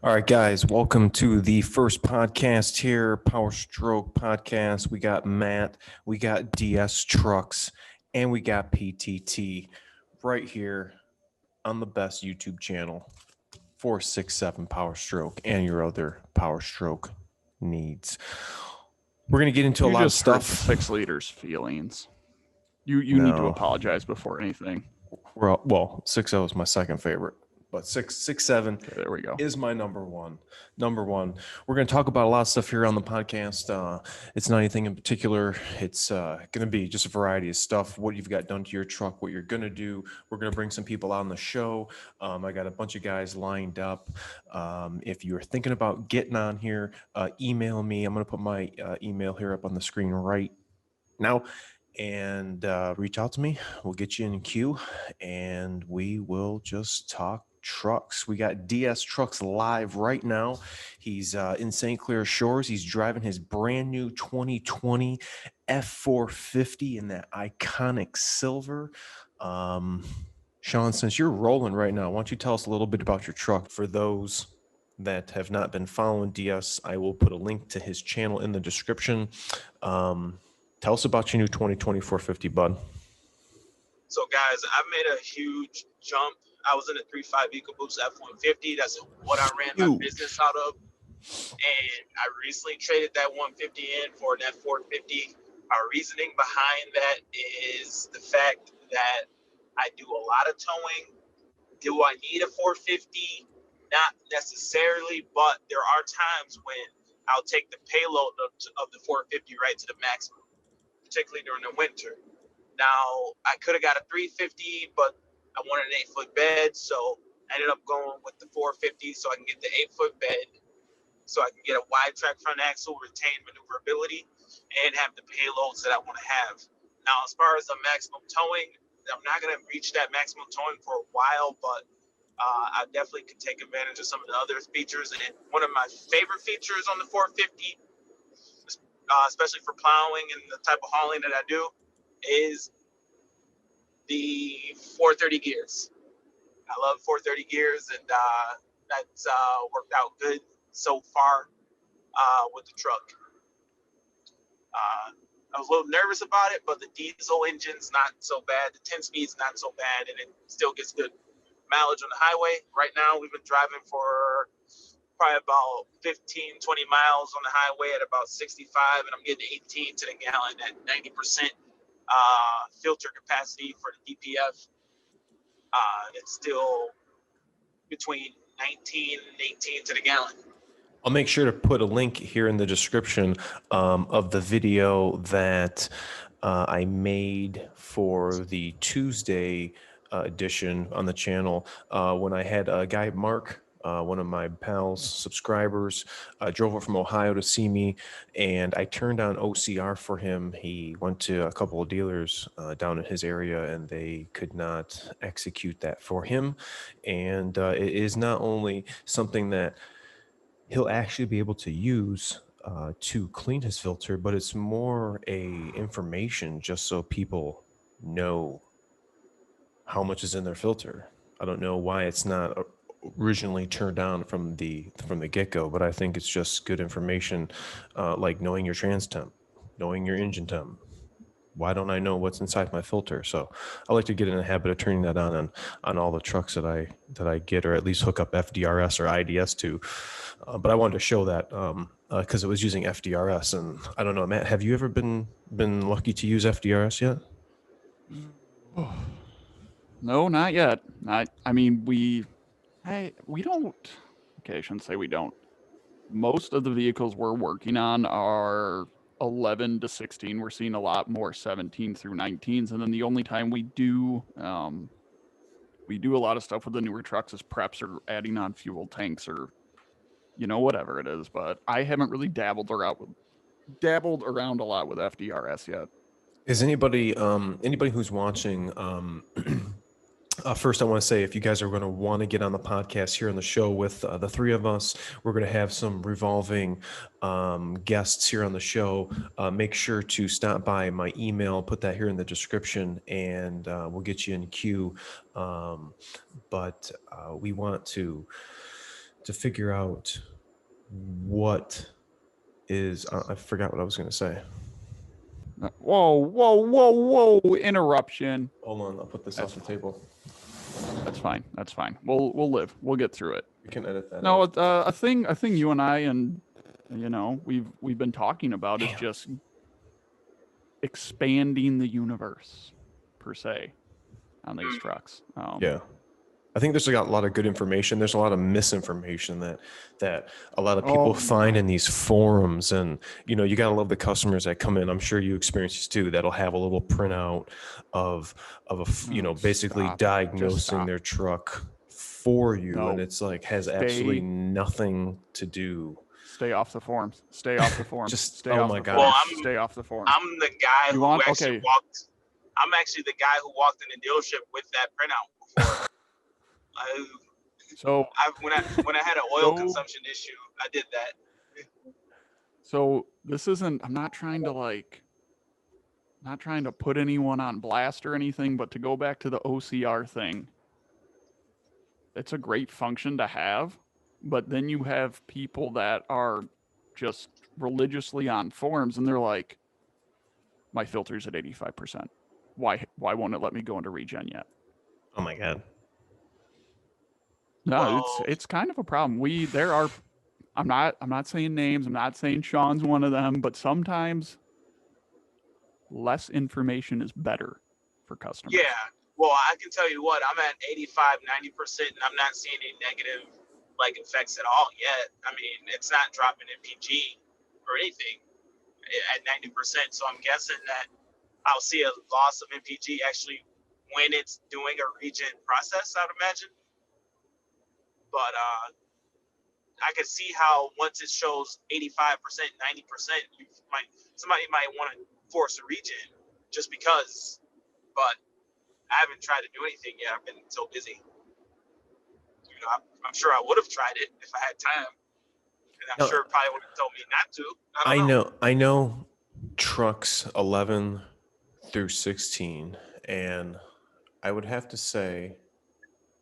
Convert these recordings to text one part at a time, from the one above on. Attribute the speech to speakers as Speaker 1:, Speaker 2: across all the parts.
Speaker 1: All right, guys, welcome to the first podcast here, Powerstroke Podcast. We got Matt, we got DS Trucks, and we got PTT right here on the best YouTube channel, 467 Powerstroke, and your other Powerstroke needs. We're going to get into a lot of stuff.
Speaker 2: 6 liters feelings. You need to apologize before anything.
Speaker 1: Well, 6.0 is my second favorite. But 6.7
Speaker 2: okay, there we go.
Speaker 1: is my number one. We're going to talk about a lot of stuff here on the podcast. It's not anything in particular. It's going to be just a variety of stuff. What you've got done to your truck, what you're going to do. We're going to bring some people on the show. I got a bunch of guys lined up. If you're thinking about getting on here, email me. I'm going to put my email here up on the screen right now. And reach out to me. We'll get you in queue, and we will just talk trucks. We got DS Trucks live right now. He's in St. Clair Shores. He's driving his brand new 2020 F450 in that iconic silver. Sean, since you're rolling right now, why don't you tell us a little bit about your truck? For those that have not been following DS, I will put a link to his channel in the description. Tell us about your new 2020 450, bud.
Speaker 3: So, guys, I made a huge jump. I was in a 3.5 EcoBoost F-150. That's what I ran my business out of. And I recently traded that 150 in for an F450. Our reasoning behind that is the fact that I do a lot of towing. Do I need a 450? Not necessarily, but there are times when I'll take the payload of the 450 right to the maximum, particularly during the winter. Now, I could have got a 350, but I wanted an 8-foot bed, so I ended up going with the 450 so I can get the 8-foot bed, so I can get a wide track front axle, retain maneuverability, and have the payloads that I want to have. Now, as far as the maximum towing, I'm not going to reach that maximum towing for a while, but I definitely can take advantage of some of the other features. And one of my favorite features on the 450, especially for plowing and the type of hauling that I do, is the 430 gears. I love 430 gears, and that's worked out good so far with the truck. I was a little nervous about it, but the diesel engine's not so bad. The 10-speed's not so bad, and it still gets good mileage on the highway. Right now, we've been driving for probably about 15, 20 miles on the highway at about 65, and I'm getting 18 to the gallon at 90% filter capacity for the DPF. It's still between 19 and 18 to the gallon.
Speaker 1: I'll make sure to put a link here in the description of the video that I made for the Tuesday edition on the channel when I had a guy, Mark, one of my pals, subscribers, drove up from Ohio to see me, and I turned on OCR for him. He went to a couple of dealers down in his area, and they could not execute that for him. And it is not only something that he'll actually be able to use to clean his filter, but it's more a information just so people know how much is in their filter. I don't know why it's not originally turned on from the get-go, but I think it's just good information, like knowing your trans temp, knowing your engine temp. Why don't I know what's inside my filter? So I like to get in the habit of turning that on all the trucks that I get, or at least hook up FDRS or IDS to. But I wanted to show that because it was using FDRS, and I don't know, Matt, have you ever been lucky to use FDRS yet?
Speaker 2: No, not yet. I mean, we don't. Okay, I shouldn't say we don't. Most of the vehicles we're working on are 11 to 16. We're seeing a lot more 17 through 19s, and then the only time we do a lot of stuff with the newer trucks is preps or adding on fuel tanks or whatever it is. But I haven't really dabbled around a lot with FDRS yet.
Speaker 1: Is anybody who's watching? First, I want to say, if you guys are going to want to get on the podcast here on the show with the three of us, we're going to have some revolving guests here on the show. Make sure to stop by my email, put that here in the description, and we'll get you in queue. But we want to to figure out what is, I forgot what I was going to say.
Speaker 2: Whoa! Interruption.
Speaker 1: Hold on, I'll put this off the table.
Speaker 2: That's fine. That's fine. We'll live. We'll get through it.
Speaker 1: We can edit that.
Speaker 2: No,
Speaker 1: out.
Speaker 2: a thing you and I and we've been talking about is just expanding the universe per se on these trucks.
Speaker 1: Yeah. I think there's a lot of good information. There's a lot of misinformation that a lot of people find in these forums, and you gotta love the customers that come in. I'm sure you experience this too. That'll have a little printout of basically diagnosing their truck for you, and it's like has absolutely nothing to do.
Speaker 2: Stay off the forums. Stay off the forums.
Speaker 1: Just
Speaker 2: stay off
Speaker 1: my
Speaker 2: the
Speaker 1: God.
Speaker 2: forums.
Speaker 3: Well,
Speaker 2: stay off the forums.
Speaker 3: I'm the guy who actually walked. I'm actually the guy who walked in the dealership with that printout before. When I had an oil consumption issue, I did that.
Speaker 2: So this isn't. I'm not trying to put anyone on blast or anything, but to go back to the OCR thing, it's a great function to have. But then you have people that are just religiously on forums, and they're like, "My filter's at 85%. Why won't it let me go into regen yet?"
Speaker 1: Oh my God.
Speaker 2: No, it's kind of a problem. I'm not saying names. I'm not saying Sean's one of them, but sometimes less information is better for customers.
Speaker 3: Yeah. Well, I can tell you what, I'm at 85, 90%, and I'm not seeing any negative effects at all yet. I mean, it's not dropping MPG or anything at 90%. So I'm guessing that I'll see a loss of MPG actually when it's doing a regen process, I'd imagine. But I could see how once it shows 85%, 90%, somebody might want to force a regen just because. But I haven't tried to do anything yet. I've been so busy. I'm sure I would have tried it if I had time, and I'm sure it probably would have told me not to.
Speaker 1: I know trucks 11 through 16, and I would have to say,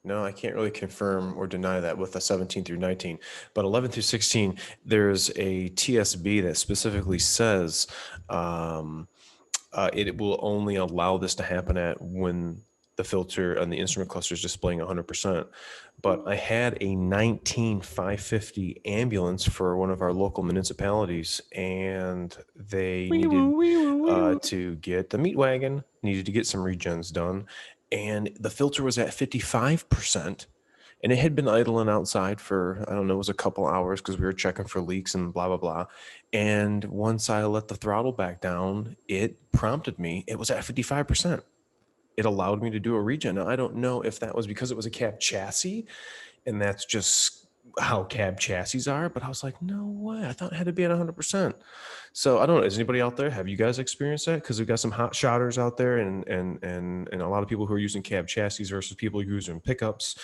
Speaker 1: no, I can't really confirm or deny that with the 17 through 19, but 11 through 16, there's a TSB that specifically says it will only allow this to happen at when the filter and the instrument cluster is displaying 100%. But I had a 19550 ambulance for one of our local municipalities, and they needed to get the meat wagon, needed to get some regens done, and the filter was at 55%. And it had been idling outside for, I don't know, it was a couple hours because we were checking for leaks and blah, blah, blah. And once I let the throttle back down, it prompted me. It was at 55%. It allowed me to do a regen. Now, I don't know if that was because it was a cab chassis, and that's just how cab chassis are. But I was like, no way. I thought it had to be at 100%. So I don't know. Is anybody out there? Have you guys experienced that? Because we've got some hot shotters out there, and a lot of people who are using cab chassis versus people using pickups.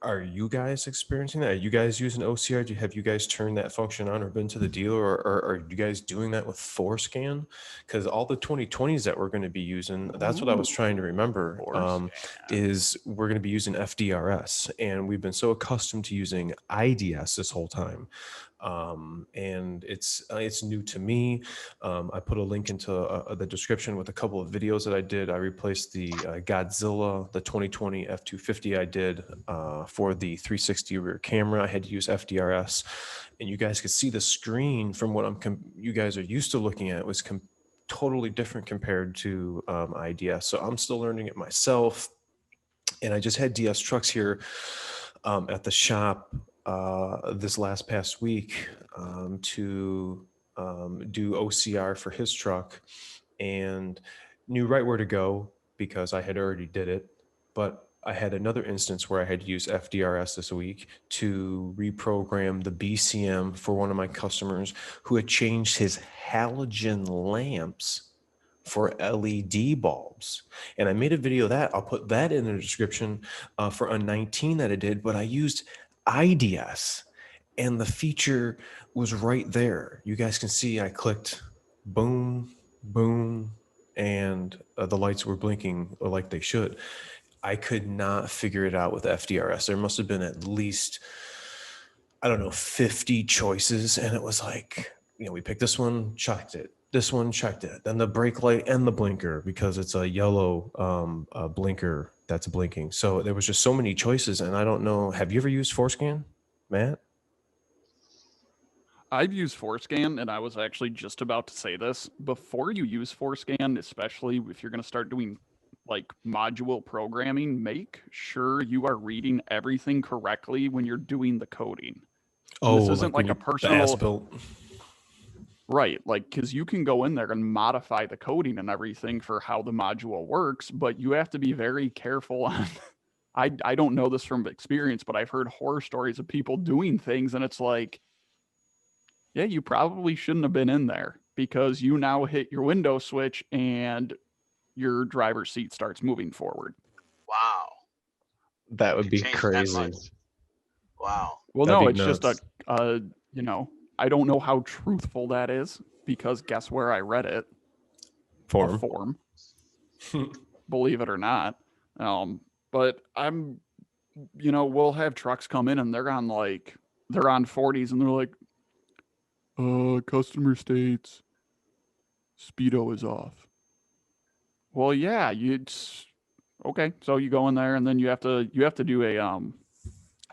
Speaker 1: Are you guys experiencing that? Are you guys using OCR? Have you guys turned that function on or been to the dealer, or are you guys doing that with Forscan? Because all the 2020s that we're going to be using, that's what I was trying to remember, is we're going to be using FDRS. And we've been so accustomed to using IDS this whole time. And it's new to me. I put a link into the description with a couple of videos that I did. I replaced the GODZILLA, the 2020 F250 I did for the 360 rear camera. I had to use FDRS, and you guys could see the screen from what you guys are used to looking at was totally different compared to IDS. So I'm still learning it myself. And I just had DS Trucks here at the shop this past week to do OCR for his truck, and knew right where to go because I had already did it. But I had another instance where I had to use FDRS this week to reprogram the BCM for one of my customers who had changed his halogen lamps for LED bulbs. And I made a video of that. I'll put that in the description for a 19 that I did, but I used IDS, and the feature was right there. You guys can see I clicked boom, boom, and the lights were blinking like they should. I could not figure it out with FDRS. There must have been at least I don't know, 50 choices. And it was like, we picked this one, checked it. This one, checked it. Then the brake light and the blinker, because it's a yellow blinker that's blinking. So there was just so many choices. And I don't know. Have you ever used Forscan, Matt?
Speaker 2: I've used Forscan, and I was actually just about to say this. Before you use Forscan, especially if you're going to start doing like module programming, make sure you are reading everything correctly when you're doing the coding. And this isn't like a personal... Right, like, because you can go in there and modify the coding and everything for how the module works, but you have to be very careful on... I don't know this from experience, but I've heard horror stories of people doing things, and it's like, yeah, you probably shouldn't have been in there, because you now hit your window switch and your driver's seat starts moving forward.
Speaker 3: Wow.
Speaker 1: That would be crazy.
Speaker 3: Wow.
Speaker 2: Well, no, it's just I don't know how truthful that is, because guess where I read it? A form. Believe it or not. But I'm, we'll have trucks come in and they're on 40s and they're like, customer states speedo is off. Well, yeah, okay. So you go in there and then you have to do a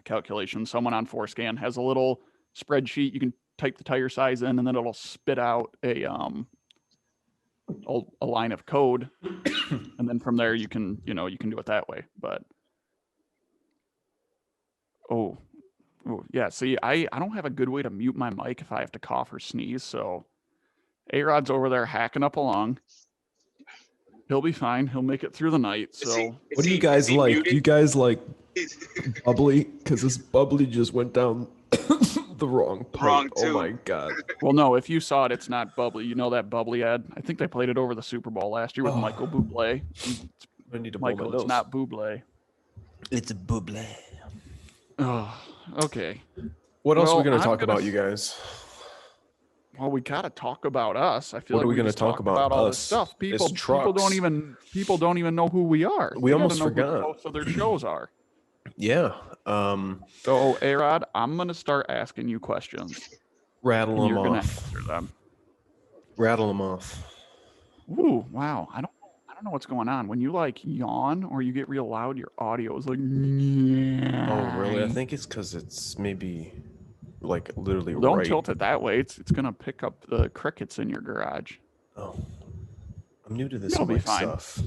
Speaker 2: calculation. Someone on Forscan has a little spreadsheet. You can type the tire size in, and then it'll spit out a line of code, and then from there you can do it that way. But oh yeah, see, I don't have a good way to mute my mic if I have to cough or sneeze, so A-Rod's over there hacking up along. He'll be fine. He'll make it through the night. So
Speaker 1: what do you guys like? Muted? Do you guys like bubbly? Because this bubbly just went down the wrong pipe. Oh my God.
Speaker 2: Well, no, if you saw it, it's not bubbly. You know that bubbly ad? I think they played it over the Super Bowl last year with Michael Bublé.
Speaker 1: I need to
Speaker 2: Michael, it's not Bublé.
Speaker 1: It's a Bublé.
Speaker 2: Oh, okay.
Speaker 1: What else are we going to talk about, you guys?
Speaker 2: Well, we got to talk about us. I feel
Speaker 1: what
Speaker 2: like
Speaker 1: are we going to
Speaker 2: talk about all this stuff. People don't even know who we are.
Speaker 1: We almost forgot
Speaker 2: who most of their shows are.
Speaker 1: Yeah.
Speaker 2: So, A-Rod, I'm going to start asking you questions.
Speaker 1: Rattle them off.
Speaker 2: You're going to answer them.
Speaker 1: Rattle them off.
Speaker 2: Ooh, wow. I don't know what's going on. When you yawn or you get real loud, your audio is like.
Speaker 1: Oh, really? I think it's because it's maybe literally
Speaker 2: Don't right. tilt it that way. It's gonna pick up the crickets in your garage.
Speaker 1: Oh, I'm new to this stuff.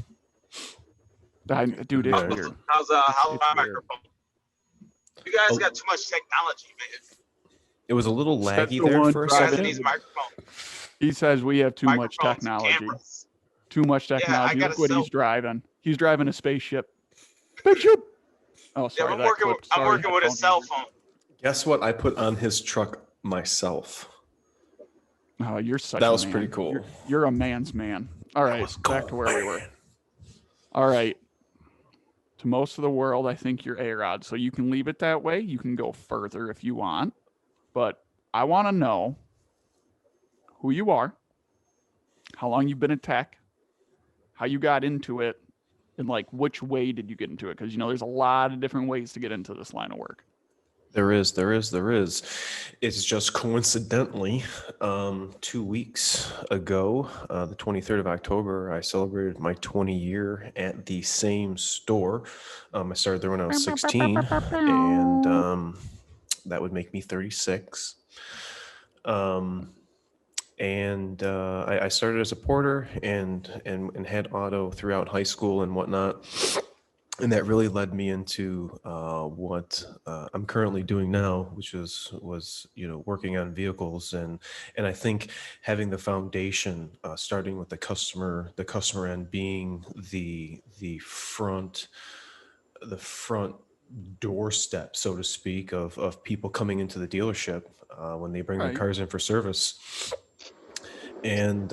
Speaker 2: Dude, it's weird.
Speaker 3: How's my microphone? You guys got too much technology, man.
Speaker 1: It was a little laggy there for a second.
Speaker 2: He says we have too much technology. Cameras. Too much technology. Look what he's driving. He's driving a spaceship. Spaceship. Oh, sorry.
Speaker 3: Yeah, I'm working with a cell phone.
Speaker 1: Guess what I put on his truck myself?
Speaker 2: Oh, you're such
Speaker 1: That
Speaker 2: a
Speaker 1: was
Speaker 2: man.
Speaker 1: pretty cool.
Speaker 2: You're a man's man. All right, back to where we were. All right. To most of the world, I think you're A-Rod, so you can leave it that way. You can go further if you want. But I want to know who you are, how long you've been in tech, how you got into it, and which way did you get into it? Because there's a lot of different ways to get into this line of work.
Speaker 1: There is. It's just coincidentally, 2 weeks ago, the 23rd of October, I celebrated my 20 year at the same store. I started there when I was 16, and that would make me 36. I started as a porter and had auto throughout high school and whatnot. And that really led me into what I'm currently doing now, which was working on vehicles, and I think having the foundation, starting with the customer end being the front doorstep, so to speak, of people coming into the dealership when they bring their cars in for service, and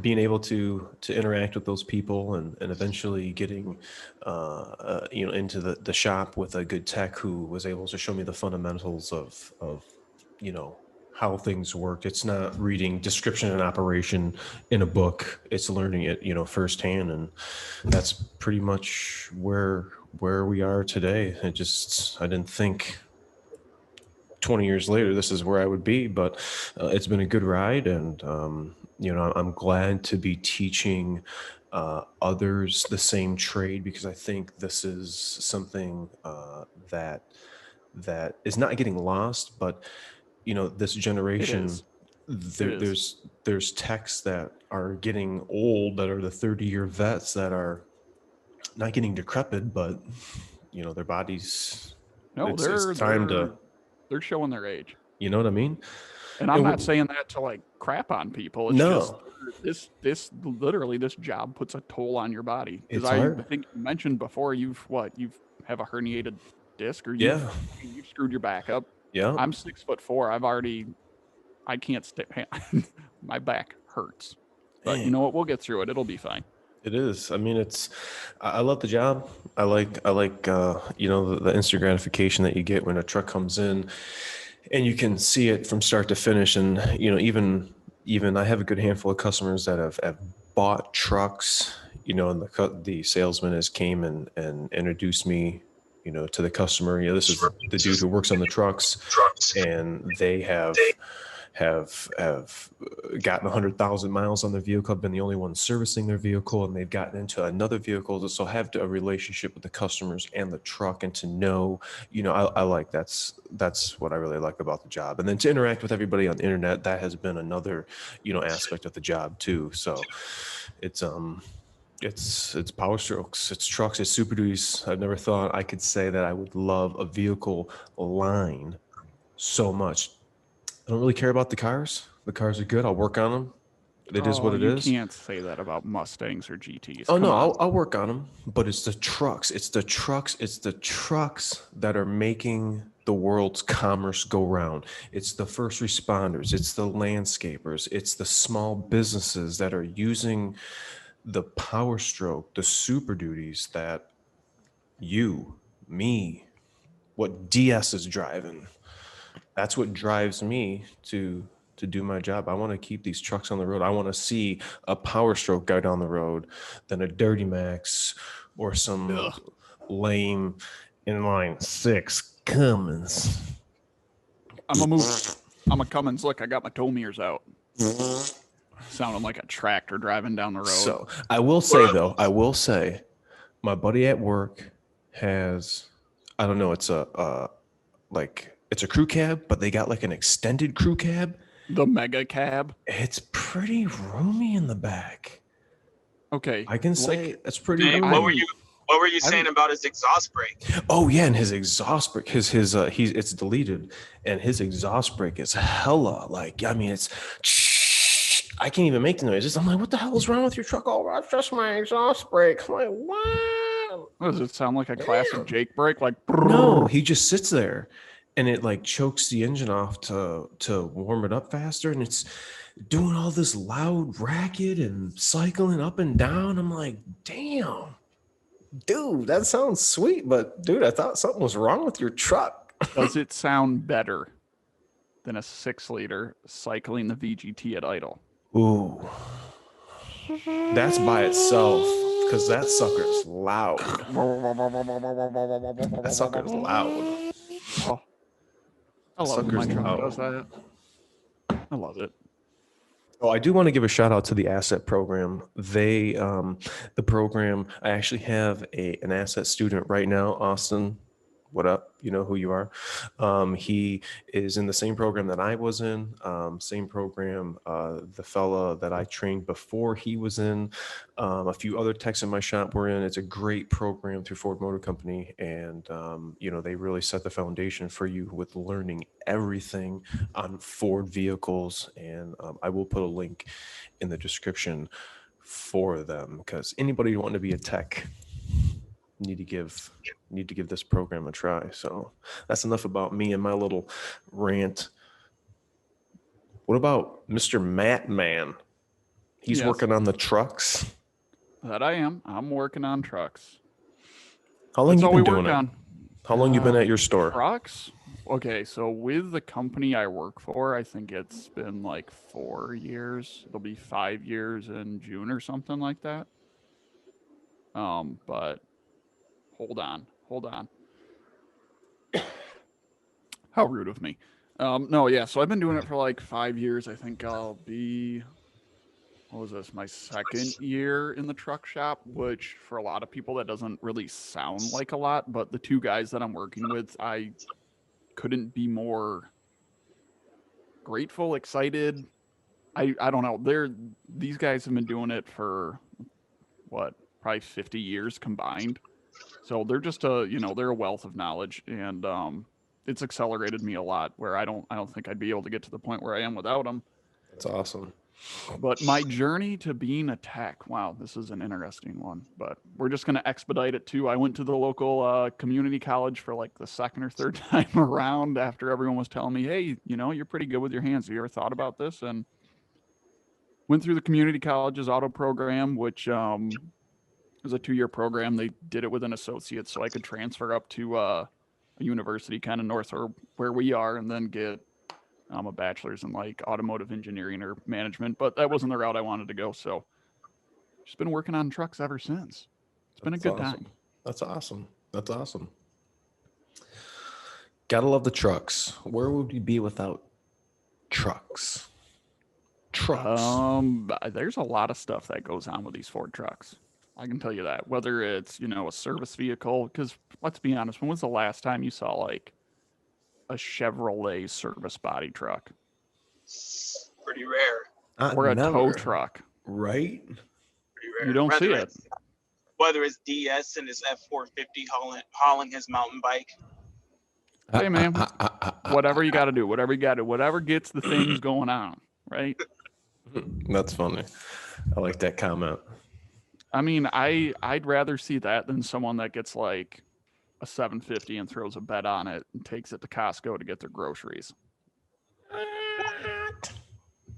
Speaker 1: being able to interact with those people and eventually getting into the shop with a good tech who was able to show me the fundamentals of how things worked. It's not reading description and operation in a book, it's learning it firsthand, and that's pretty much where we are today. I didn't think 20 years later, this is where I would be. But it's been a good ride, and I'm glad to be teaching others the same trade, because I think this is something that is not getting lost. But this
Speaker 2: It
Speaker 1: generation,
Speaker 2: is. It is.
Speaker 1: there's techs that are getting old, that are the 30-year vets, that are not getting decrepit, but their bodies,
Speaker 2: No,
Speaker 1: it's time to,
Speaker 2: they're showing their age.
Speaker 1: you know what I mean?
Speaker 2: And I'm
Speaker 1: And
Speaker 2: not saying that to like crap on people. It's just
Speaker 1: no,
Speaker 2: this literally this job puts a toll on your body. Because
Speaker 1: it's
Speaker 2: I
Speaker 1: hard.
Speaker 2: think you mentioned before you have a herniated disc, or
Speaker 1: Yeah,
Speaker 2: you've screwed your back up.
Speaker 1: yeah.
Speaker 2: I'm 6'4". I can't stay. My back hurts. But you
Speaker 1: Dang.
Speaker 2: know what? We'll get through it. It'll be fine.
Speaker 1: It is. I mean, I love the job. I like the instant gratification that you get when a truck comes in, and you can see it from start to finish. And even I have a good handful of customers that have bought trucks. And the salesman has came and introduced me, to the customer. This is the dude who works on the trucks, and they have gotten 100,000 miles on their vehicle. I've been the only one servicing their vehicle, and they've gotten into another vehicle. So have a relationship with the customers and the truck, and to know, I like that's what I really like about the job. And then to interact with everybody on the internet, that has been another, aspect of the job too. So it's Powerstrokes, it's trucks, it's Super Duties. I've never thought I could say that I would love a vehicle line so much. I don't really care about the cars. The cars are good. I'll work on them. It is what it is.
Speaker 2: You can't say that about Mustangs or GTs.
Speaker 1: Oh,
Speaker 2: Come
Speaker 1: no,
Speaker 2: on.
Speaker 1: I'll work on them. But it's the trucks. It's the trucks that are making the world's commerce go round. It's the first responders. It's the landscapers. It's the small businesses that are using the Powerstroke, the Super Duties that you, me, what DS is driving. That's what drives me to do my job. I want to keep these trucks on the road. I want to see a Powerstroke go down the road than a Dirty Max or some lame inline 6 Cummins.
Speaker 2: I'm a Cummins. Look, I got my toe mirrors out. Sounding like a tractor driving down the road.
Speaker 1: So I will say, my buddy at work has, I don't know, it's it's a crew cab, but they got like an extended crew cab.
Speaker 2: The mega cab.
Speaker 1: It's pretty roomy in the back.
Speaker 2: Okay.
Speaker 1: I can say that's pretty
Speaker 3: Man,
Speaker 1: roomy.
Speaker 3: what were you saying about his exhaust brake?
Speaker 1: Oh yeah, and his exhaust brake, it's deleted, and his exhaust brake is hella it's. I can't even make the noises. I'm like, what the hell is wrong with your truck? Oh, that's just my exhaust brake. I'm like, what?
Speaker 2: Does it sound like a classic Jake brake? Like
Speaker 1: no, he just sits there, and it like chokes the engine off to warm it up faster, and it's doing all this loud racket and cycling up and down. I'm like, damn, dude, that sounds sweet, but dude, I thought something was wrong with your truck.
Speaker 2: Does it sound better than a 6-liter cycling the VGT at idle?
Speaker 1: Ooh, that's by itself, because that sucker's loud. That sucker's loud.
Speaker 2: Oh, I love when my truck does that. I love it.
Speaker 1: Oh, I do want to give a shout out to the asset program. The program, I actually have an asset student right now, Austin. What up? You know who you are. He is in the same program that I was in, same program the fella that I trained before he was in. A few other techs in my shop were in. It's a great program through Ford Motor Company. And, they really set the foundation for you with learning everything on Ford vehicles. And I will put a link in the description for them, because anybody wanting to be a tech need to give this program a try. So that's enough about me and my little rant. What about Mr. Matt Man? He's working on the trucks.
Speaker 2: That I am. I'm working on trucks.
Speaker 1: How long
Speaker 2: That's
Speaker 1: you
Speaker 2: all
Speaker 1: been
Speaker 2: we
Speaker 1: doing
Speaker 2: work
Speaker 1: it?
Speaker 2: on.
Speaker 1: How long you been at your store?
Speaker 2: Trucks? Okay, so with the company I work for, I think it's been like 4 years. It'll be 5 years in June or something like that. But hold on. How rude of me. No, yeah. So I've been doing it for like 5 years. I think I'll be, what was this? My second year in the truck shop, which for a lot of people that doesn't really sound like a lot. But the two guys that I'm working with, I couldn't be more grateful, excited. I don't know. These guys have been doing it for what, probably 50 years combined. So they're just they're a wealth of knowledge, and it's accelerated me a lot where I don't think I'd be able to get to the point where I am without them.
Speaker 1: That's awesome.
Speaker 2: But my journey to being a tech, wow, this is an interesting one, but we're just going to expedite it too. I went to the local community college for like the second or third time around after everyone was telling me, hey, you're pretty good with your hands. Have you ever thought about this? And went through the community college's auto program, which it was a 2-year program. They did it with an associate so I could transfer up to a university kind of north of where we are and then get a bachelor's in like automotive engineering or management, but that wasn't the route I wanted to go. So just been working on trucks ever since. It's been a good time.
Speaker 1: That's awesome. That's awesome. Gotta love the trucks. Where would we be without trucks?
Speaker 2: There's a lot of stuff that goes on with these Ford trucks. I can tell you that. Whether it's, a service vehicle, because let's be honest, when was the last time you saw like a Chevrolet service body truck?
Speaker 3: Pretty rare.
Speaker 2: Or a tow truck.
Speaker 1: Right?
Speaker 3: Pretty rare.
Speaker 2: You don't see it.
Speaker 3: Whether it's DS and his F450 hauling his mountain bike.
Speaker 2: Hey, man, whatever you got to do, whatever gets the things going on, right?
Speaker 1: That's funny. I like that comment.
Speaker 2: I mean, I'd rather see that than someone that gets like a 750 and throws a bet on it and takes it to Costco to get their groceries.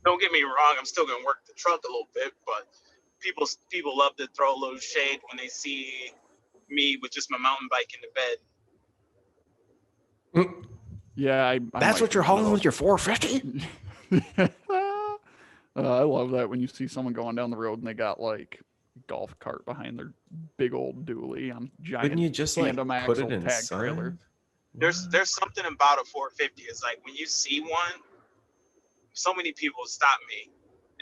Speaker 3: Don't get me wrong, I'm still gonna work the truck a little bit, but people love to throw a little shade when they see me with just my mountain bike in the bed.
Speaker 2: Yeah,
Speaker 1: that's what you're hauling with your 450.
Speaker 2: I love that when you see someone going down the road and they got like golf cart behind their big old dually on giant.
Speaker 1: Couldn't you just like put it
Speaker 2: tag trailer?
Speaker 3: There's something about a 450. It's like when you see one, so many people stop me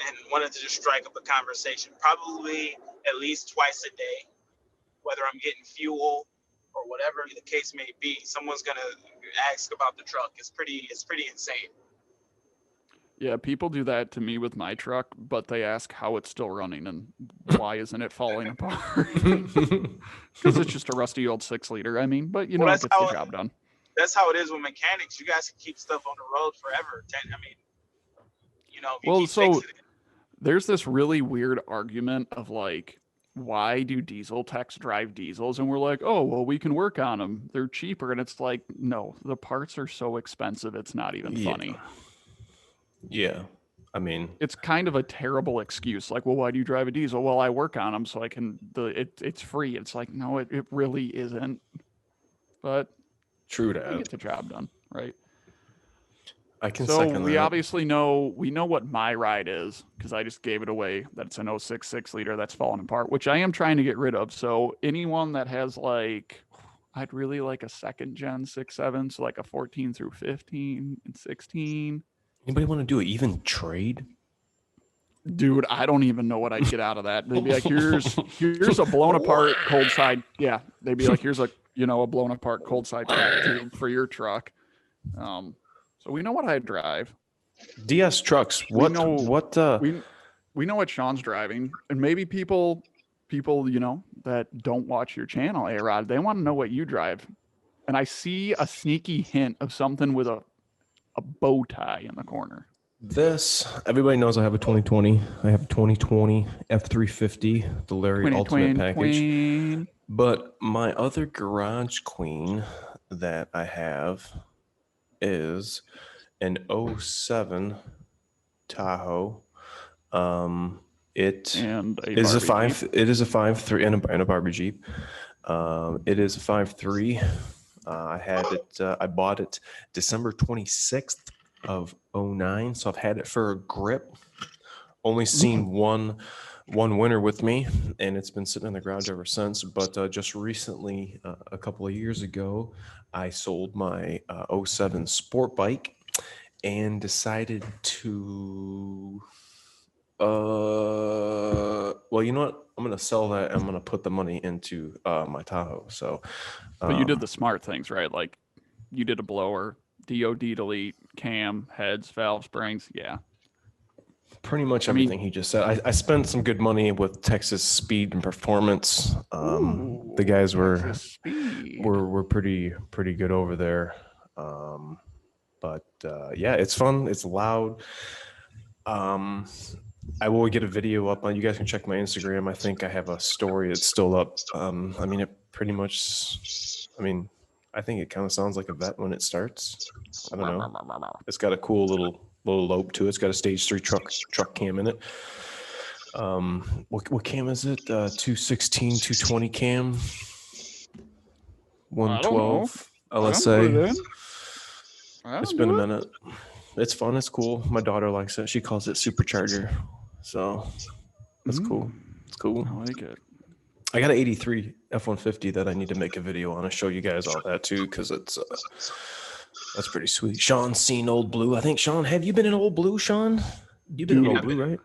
Speaker 3: and wanted to just strike up a conversation, probably at least twice a day, whether I'm getting fuel or whatever the case may be. Someone's gonna ask about the truck. It's pretty insane. Yeah,
Speaker 2: people do that to me with my truck, but they ask how it's still running and why isn't it falling apart? Because it's just a rusty old 6-liter. I mean, but it gets the job done.
Speaker 3: That's how it is with mechanics. You guys can keep stuff on the road forever.
Speaker 2: There's this really weird argument of like, why do diesel techs drive diesels? And we're like, oh, well, we can work on them. They're cheaper. And it's like, no, the parts are so expensive. It's not even funny.
Speaker 1: Yeah. I mean,
Speaker 2: it's kind of a terrible excuse. Like, well, why do you drive a diesel? Well, I work on them so I can, it's free. It's like, no, it really isn't. But
Speaker 1: true that.
Speaker 2: You get the job done, right?
Speaker 1: I can second that.
Speaker 2: We obviously know what my ride is because I just gave it away. That's an 06 6-liter that's falling apart, which I am trying to get rid of. So anyone that has like, I'd really like a second gen 6.7, so like a 14 through 15 and 16.
Speaker 1: Anybody want to do an even trade?
Speaker 2: Dude, I don't even know what I'd get out of that. They'd be like, here's a blown apart cold side. Yeah, they'd be like, here's a blown apart cold side track tube for your truck. So we know what I drive.
Speaker 1: DS trucks. We know
Speaker 2: what Sean's driving, and maybe people that don't watch your channel, A-Rod, they want to know what you drive. And I see a sneaky hint of something with a bow tie in the corner.
Speaker 1: Everybody knows I have a 2020. I have a 2020 F350, the Larry Ultimate package. But my other garage queen that I have is an 07 Tahoe. It is a 5.3 and a Barbie Jeep. It is a 5.3. I had it. I bought it December 26th of 09. So I've had it for a grip. Only seen one one winter with me, and it's been sitting in the garage ever since. But just recently, a couple of years ago, I sold my 07 sport bike and decided to. Well, you know what? I'm gonna sell that. I'm gonna put the money into my Tahoe. So,
Speaker 2: But you did the smart things, right? Like you did a blower, DOD delete, cam, heads, valve, springs. Yeah.
Speaker 1: pretty much
Speaker 2: I mean-
Speaker 1: everything he just said. I spent some good money with Texas Speed and Performance. The guys were
Speaker 2: Texas Speed.
Speaker 1: were pretty good over there. But yeah, it's fun. It's loud. I will get a video up on. You guys can check my Instagram. I think I have a story. It's still up. I mean, it pretty much. I mean, I think it kind of sounds like a vet when it starts. I don't know. It's got a cool little lope to it. It's got a stage 3 truck cam in it. What cam is it? 216, 220 cam. 112 LSA. It's been a minute. It's fun. It's cool. My daughter likes it. She calls it Supercharger. So that's cool. It's cool.
Speaker 2: I like it.
Speaker 1: I got an 83 F-150 that I need to make a video on and show you guys all that too, because it's that's pretty sweet. Sean's seen Old Blue. I think, Sean, have you been in Old Blue, Sean? You've been in Old Blue, right?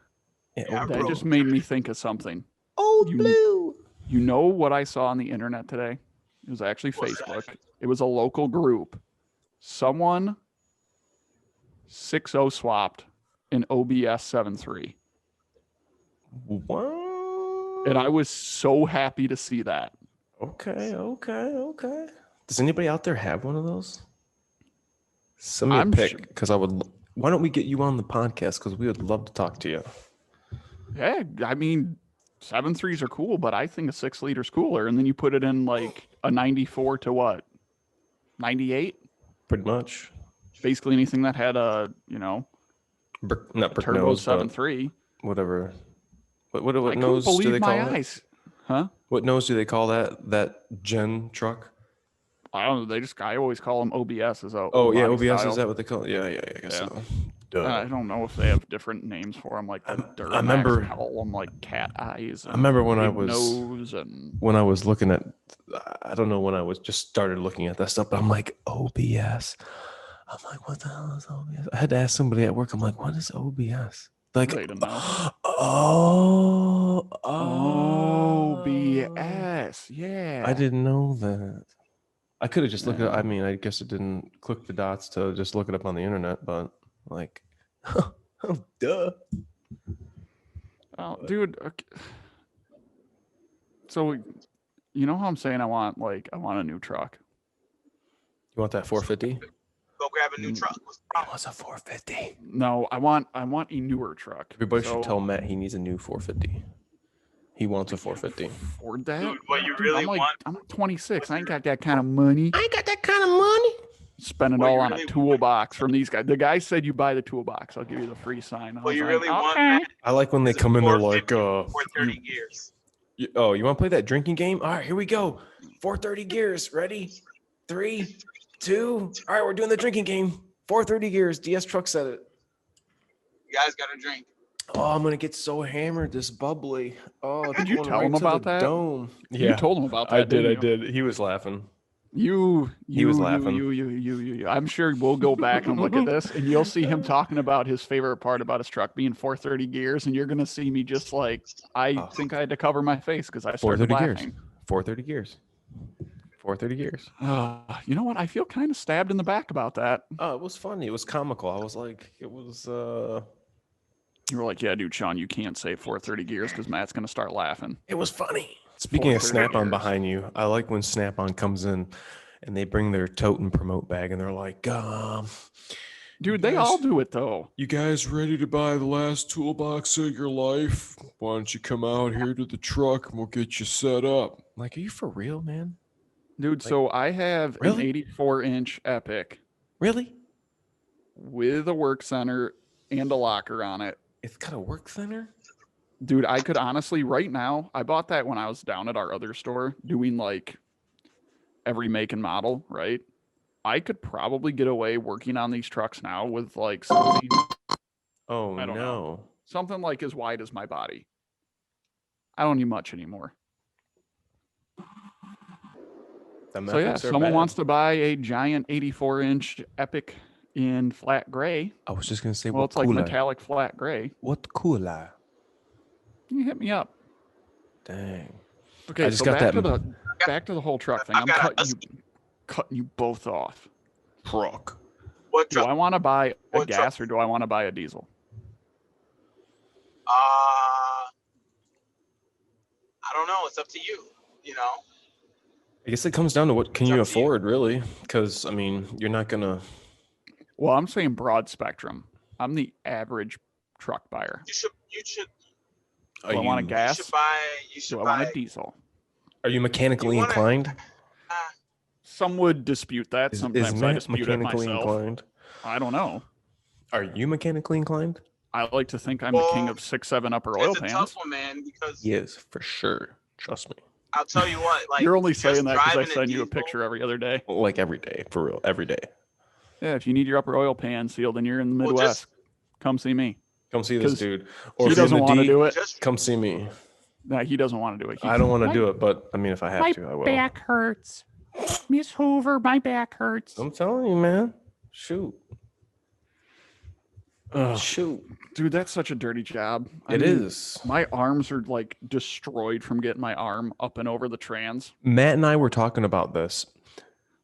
Speaker 3: Yeah,
Speaker 2: That just made me think of something.
Speaker 1: Old Blue.
Speaker 2: You know what I saw on the internet today? It was actually Facebook. It was a local group. Someone 6.0 swapped an OBS 7.3.
Speaker 1: What?
Speaker 2: And I was so happy to see that.
Speaker 1: Okay. Does anybody out there have one of those? Send me a
Speaker 2: I'm
Speaker 1: pic, because I would. Why don't we get you on the podcast? Because we would love to talk to you.
Speaker 2: Yeah, I mean, 7.3s are cool, but I think a 6 liter's cooler. And then you put it in like a 94 to what? 98?
Speaker 1: Pretty much.
Speaker 2: Basically anything that had a,
Speaker 1: Not brick
Speaker 2: turbo
Speaker 1: nose, but
Speaker 2: 7.3.
Speaker 1: whatever. What
Speaker 2: I couldn't
Speaker 1: nose do
Speaker 2: believe
Speaker 1: they call
Speaker 2: my
Speaker 1: it?
Speaker 2: eyes. Huh?
Speaker 1: What nose do they call that gen truck?
Speaker 2: I don't know. I always call them OBS.
Speaker 1: Oh yeah, OBS, is that what they call it? Yeah, I guess
Speaker 2: Yeah.
Speaker 1: so. Duh.
Speaker 2: I don't know if they have different names for them. Like
Speaker 1: I
Speaker 2: Duramax
Speaker 1: remember-
Speaker 2: call them like cat eyes.
Speaker 1: I remember when I
Speaker 2: big
Speaker 1: was
Speaker 2: nose and
Speaker 1: when I was looking at, I don't know when I was just started looking at that stuff, but I'm like, OBS. I'm like, what the hell is OBS? I had to ask somebody at work. I'm like, what is OBS? Like,
Speaker 2: they don't know. OBS. Yeah.
Speaker 1: I didn't know that. I could have just looked at. I mean, I guess it didn't click the dots to just look it up on the internet, but like, oh, duh.
Speaker 2: Oh, dude. Okay. So, you know how I'm saying I want a new truck.
Speaker 1: You want that 450?
Speaker 3: Go grab a new truck. What's the problem?
Speaker 1: What's a 450?
Speaker 2: No, I want a newer truck.
Speaker 1: Everybody
Speaker 2: So,
Speaker 1: should tell Matt he needs a new 450. He wants a 450.
Speaker 2: afford that.
Speaker 3: Dude, what you
Speaker 2: Dude,
Speaker 3: really
Speaker 2: I'm like,
Speaker 3: want-
Speaker 2: I'm 26. I ain't got that kind of money.
Speaker 1: I ain't got that kind of money.
Speaker 2: Spend it
Speaker 3: What
Speaker 2: all
Speaker 3: you
Speaker 2: on
Speaker 3: really
Speaker 2: a toolbox from these guys. The guy said you buy the toolbox, I'll give you the free sign. I
Speaker 3: What
Speaker 2: was
Speaker 3: you
Speaker 2: like,
Speaker 3: really want,
Speaker 2: okay.
Speaker 3: Matt?
Speaker 1: I like when they
Speaker 3: is a
Speaker 1: come in, they're like,
Speaker 3: 450 or 30 gears.
Speaker 1: you want to play that drinking game? All right, here we go. 430 gears. Ready? 3, 2. All right, we're doing the drinking game. 430 gears. DS Truck said it.
Speaker 3: You guys got to drink.
Speaker 1: Oh, I'm gonna get so hammered. This bubbly. Oh,
Speaker 2: Did you
Speaker 1: going
Speaker 2: tell him
Speaker 1: to the
Speaker 2: about that?
Speaker 1: Dome.
Speaker 2: You told him about that.
Speaker 1: I did.
Speaker 2: didn't you?
Speaker 1: He was laughing.
Speaker 2: He
Speaker 1: was laughing.
Speaker 2: You. I'm sure we'll go back and look at this, and you'll see him talking about his favorite part about his truck being 430 gears, and you're gonna see me just like I think I had to cover my face because I started
Speaker 1: 430
Speaker 2: laughing.
Speaker 1: gears. 430 gears. 430 gears.
Speaker 2: You know what? I feel kind of stabbed in the back about that.
Speaker 1: Oh, it was funny. It was comical. I was like, it was.
Speaker 2: You were like, "Yeah, dude, Sean, you can't say 430 gears because Matt's gonna start laughing."
Speaker 1: It was funny. Speaking of
Speaker 2: 430
Speaker 1: Snap-on
Speaker 2: gears.
Speaker 1: behind you, I like when Snap-on comes in and they bring their tote and promote bag and they're like,
Speaker 2: Dude, they all do it though.
Speaker 1: you guys ready to buy the last toolbox of your life? Why don't you come out here to the truck and we'll get you set up? Like, are you for real, man?
Speaker 2: Dude, so I have
Speaker 1: Really?
Speaker 2: an 84-inch Epic
Speaker 1: Really?
Speaker 2: with a work center and a locker on it.
Speaker 1: It's got a work center?
Speaker 2: Dude, I could honestly, right now, I bought that when I was down at our other store doing like every make and model, right? I could probably get away working on these trucks now with like something
Speaker 1: Oh,
Speaker 2: I don't
Speaker 1: no.
Speaker 2: like as wide as my body. I don't need much anymore.
Speaker 1: The
Speaker 2: So yeah,
Speaker 1: metrics are
Speaker 2: someone
Speaker 1: bad.
Speaker 2: wants to buy a giant 84-inch Epic in flat gray.
Speaker 1: I was just gonna say,
Speaker 2: Well,
Speaker 1: what
Speaker 2: it's like
Speaker 1: cooler?
Speaker 2: metallic flat gray.
Speaker 1: What cooler?
Speaker 2: You hit me up.
Speaker 1: Dang.
Speaker 2: Okay,
Speaker 1: I just
Speaker 2: so
Speaker 1: got
Speaker 2: back to the whole truck thing.
Speaker 3: I've
Speaker 2: I'm
Speaker 3: got
Speaker 2: cutting you both off.
Speaker 1: truck.
Speaker 3: What
Speaker 2: Do
Speaker 3: truck?
Speaker 2: I want to buy a
Speaker 3: What
Speaker 2: gas
Speaker 3: truck?
Speaker 2: or do I want to buy a diesel?
Speaker 3: I don't know. It's up to you. You know.
Speaker 1: I guess it comes down to what can
Speaker 3: It's
Speaker 1: you
Speaker 3: up to you.
Speaker 1: afford, really? Because I mean, you're not gonna.
Speaker 2: Well, I'm saying broad spectrum. I'm the average truck buyer.
Speaker 3: You should.
Speaker 1: Are
Speaker 2: Do I want a
Speaker 1: you-
Speaker 2: gas?
Speaker 3: You should
Speaker 2: Do I
Speaker 3: buy.
Speaker 2: want a diesel?
Speaker 1: Are you mechanically
Speaker 3: You wanna-
Speaker 1: inclined?
Speaker 2: Some would dispute that.
Speaker 1: Is
Speaker 2: Sometimes I
Speaker 1: Matt
Speaker 2: dispute it
Speaker 1: mechanically
Speaker 2: myself.
Speaker 1: inclined?
Speaker 2: I don't know.
Speaker 1: Are you mechanically inclined?
Speaker 2: I like to think I'm the king
Speaker 3: Well,
Speaker 2: of 6-7 upper oil
Speaker 3: It's a
Speaker 2: pans.
Speaker 3: tough one, man. Because
Speaker 1: Yes, for sure. Trust me.
Speaker 3: I'll tell you what. Like
Speaker 2: You're only
Speaker 3: just
Speaker 2: saying that because I
Speaker 3: driving
Speaker 2: send you a
Speaker 3: diesel-
Speaker 2: picture every other day.
Speaker 1: Like every day, for real, every day.
Speaker 2: Yeah, if you need your upper oil pan sealed and you're in the
Speaker 3: Well,
Speaker 2: Midwest, come see me.
Speaker 1: Come see this
Speaker 2: 'Cause
Speaker 1: dude.
Speaker 2: He
Speaker 1: if you're in
Speaker 2: doesn't
Speaker 1: the
Speaker 2: want to
Speaker 1: D,
Speaker 2: do it.
Speaker 3: Just
Speaker 1: Come see me.
Speaker 2: No, he doesn't want to do it.
Speaker 1: I don't want to do it, but I mean, if I have to, I will.
Speaker 2: hurts. Miss Hoover, my back hurts.
Speaker 1: I'm telling you, man. Shoot.
Speaker 2: Ugh,
Speaker 1: Shoot.
Speaker 2: dude, that's such a dirty job.
Speaker 1: It is.
Speaker 2: My arms are like destroyed from getting my arm up and over the trans.
Speaker 1: Matt and I were talking about this.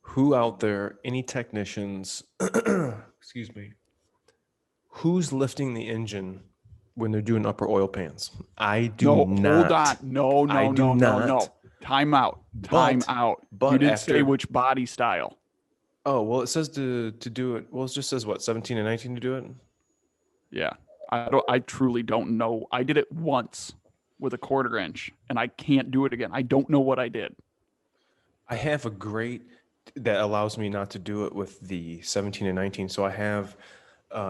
Speaker 1: Who out there, any technicians, excuse me, who's lifting the engine when they're doing upper oil pans? I do
Speaker 2: No,
Speaker 1: not.
Speaker 2: hold on. No,
Speaker 1: I do not.
Speaker 2: no. Time out. Time
Speaker 1: But-
Speaker 2: out.
Speaker 1: but
Speaker 2: you didn't
Speaker 1: after-
Speaker 2: say which body style.
Speaker 1: Oh, well, it says to do it. Well, it just says what, 17 and 19 to do it?
Speaker 2: Yeah. I truly don't know. I did it once with a 1/4 inch and I can't do it again. I don't know what I did.
Speaker 1: I have a grate that allows me not to do it with the 17 and 19. So I have,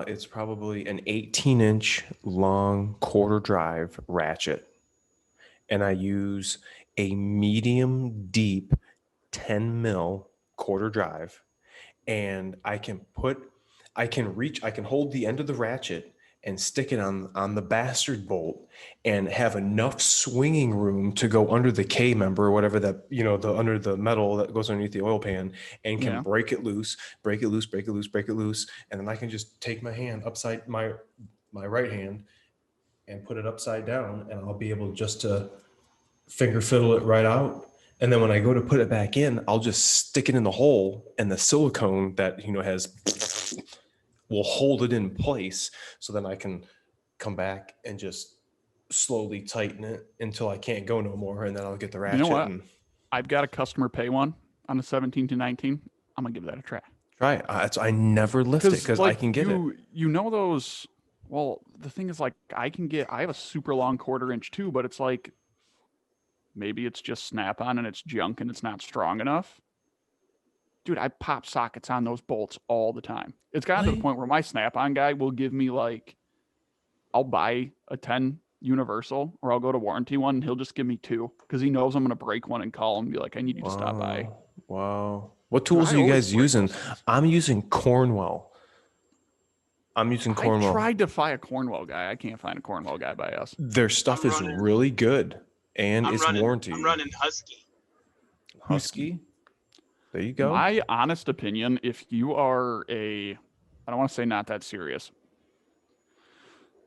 Speaker 1: it's probably an 18-inch long 1/4 drive ratchet. And I use a medium deep 10 mil 1/4 drive. And I can hold the end of the ratchet and stick it on the bastard bolt and have enough swinging room to go under the K member or whatever that, under the metal that goes underneath the oil pan, and can
Speaker 2: Yeah.
Speaker 1: break it loose. And then I can just take my hand upside my right hand and put it upside down, and I'll be able just to finger fiddle it right out. And then when I go to put it back in, I'll just stick it in the hole, and the silicone that, will hold it in place. So then I can come back and just slowly tighten it until I can't go no more. And then I'll get the ratchet
Speaker 2: what?
Speaker 1: and
Speaker 2: I've got a customer pay one on a 17 to 19. I'm going to give that a try.
Speaker 1: try it. I never lift it because I can get it.
Speaker 2: You know those, well, the thing is like I have a super long 1/4 inch too, but it's like maybe it's just snap on and it's junk and it's not strong enough. Dude, I pop sockets on those bolts all the time. It's gotten to the point where my snap-on guy will give me I'll buy a 10 universal or I'll go to warranty one and he'll just give me 2 because he knows I'm going to break one and call him and be like, I need you to stop by.
Speaker 1: Wow. What tools
Speaker 2: I
Speaker 1: are you
Speaker 2: always
Speaker 1: guys
Speaker 2: break
Speaker 1: using?
Speaker 2: those things.
Speaker 1: I'm using Cornwell.
Speaker 2: I tried to find a Cornwell guy. I can't find a Cornwell guy by us.
Speaker 1: Their stuff
Speaker 3: I'm
Speaker 1: is
Speaker 3: running-
Speaker 1: really good, and it's warranty.
Speaker 3: I'm running Husky.
Speaker 1: Husky. There you go.
Speaker 2: My honest opinion, if you are I don't want to say not that serious.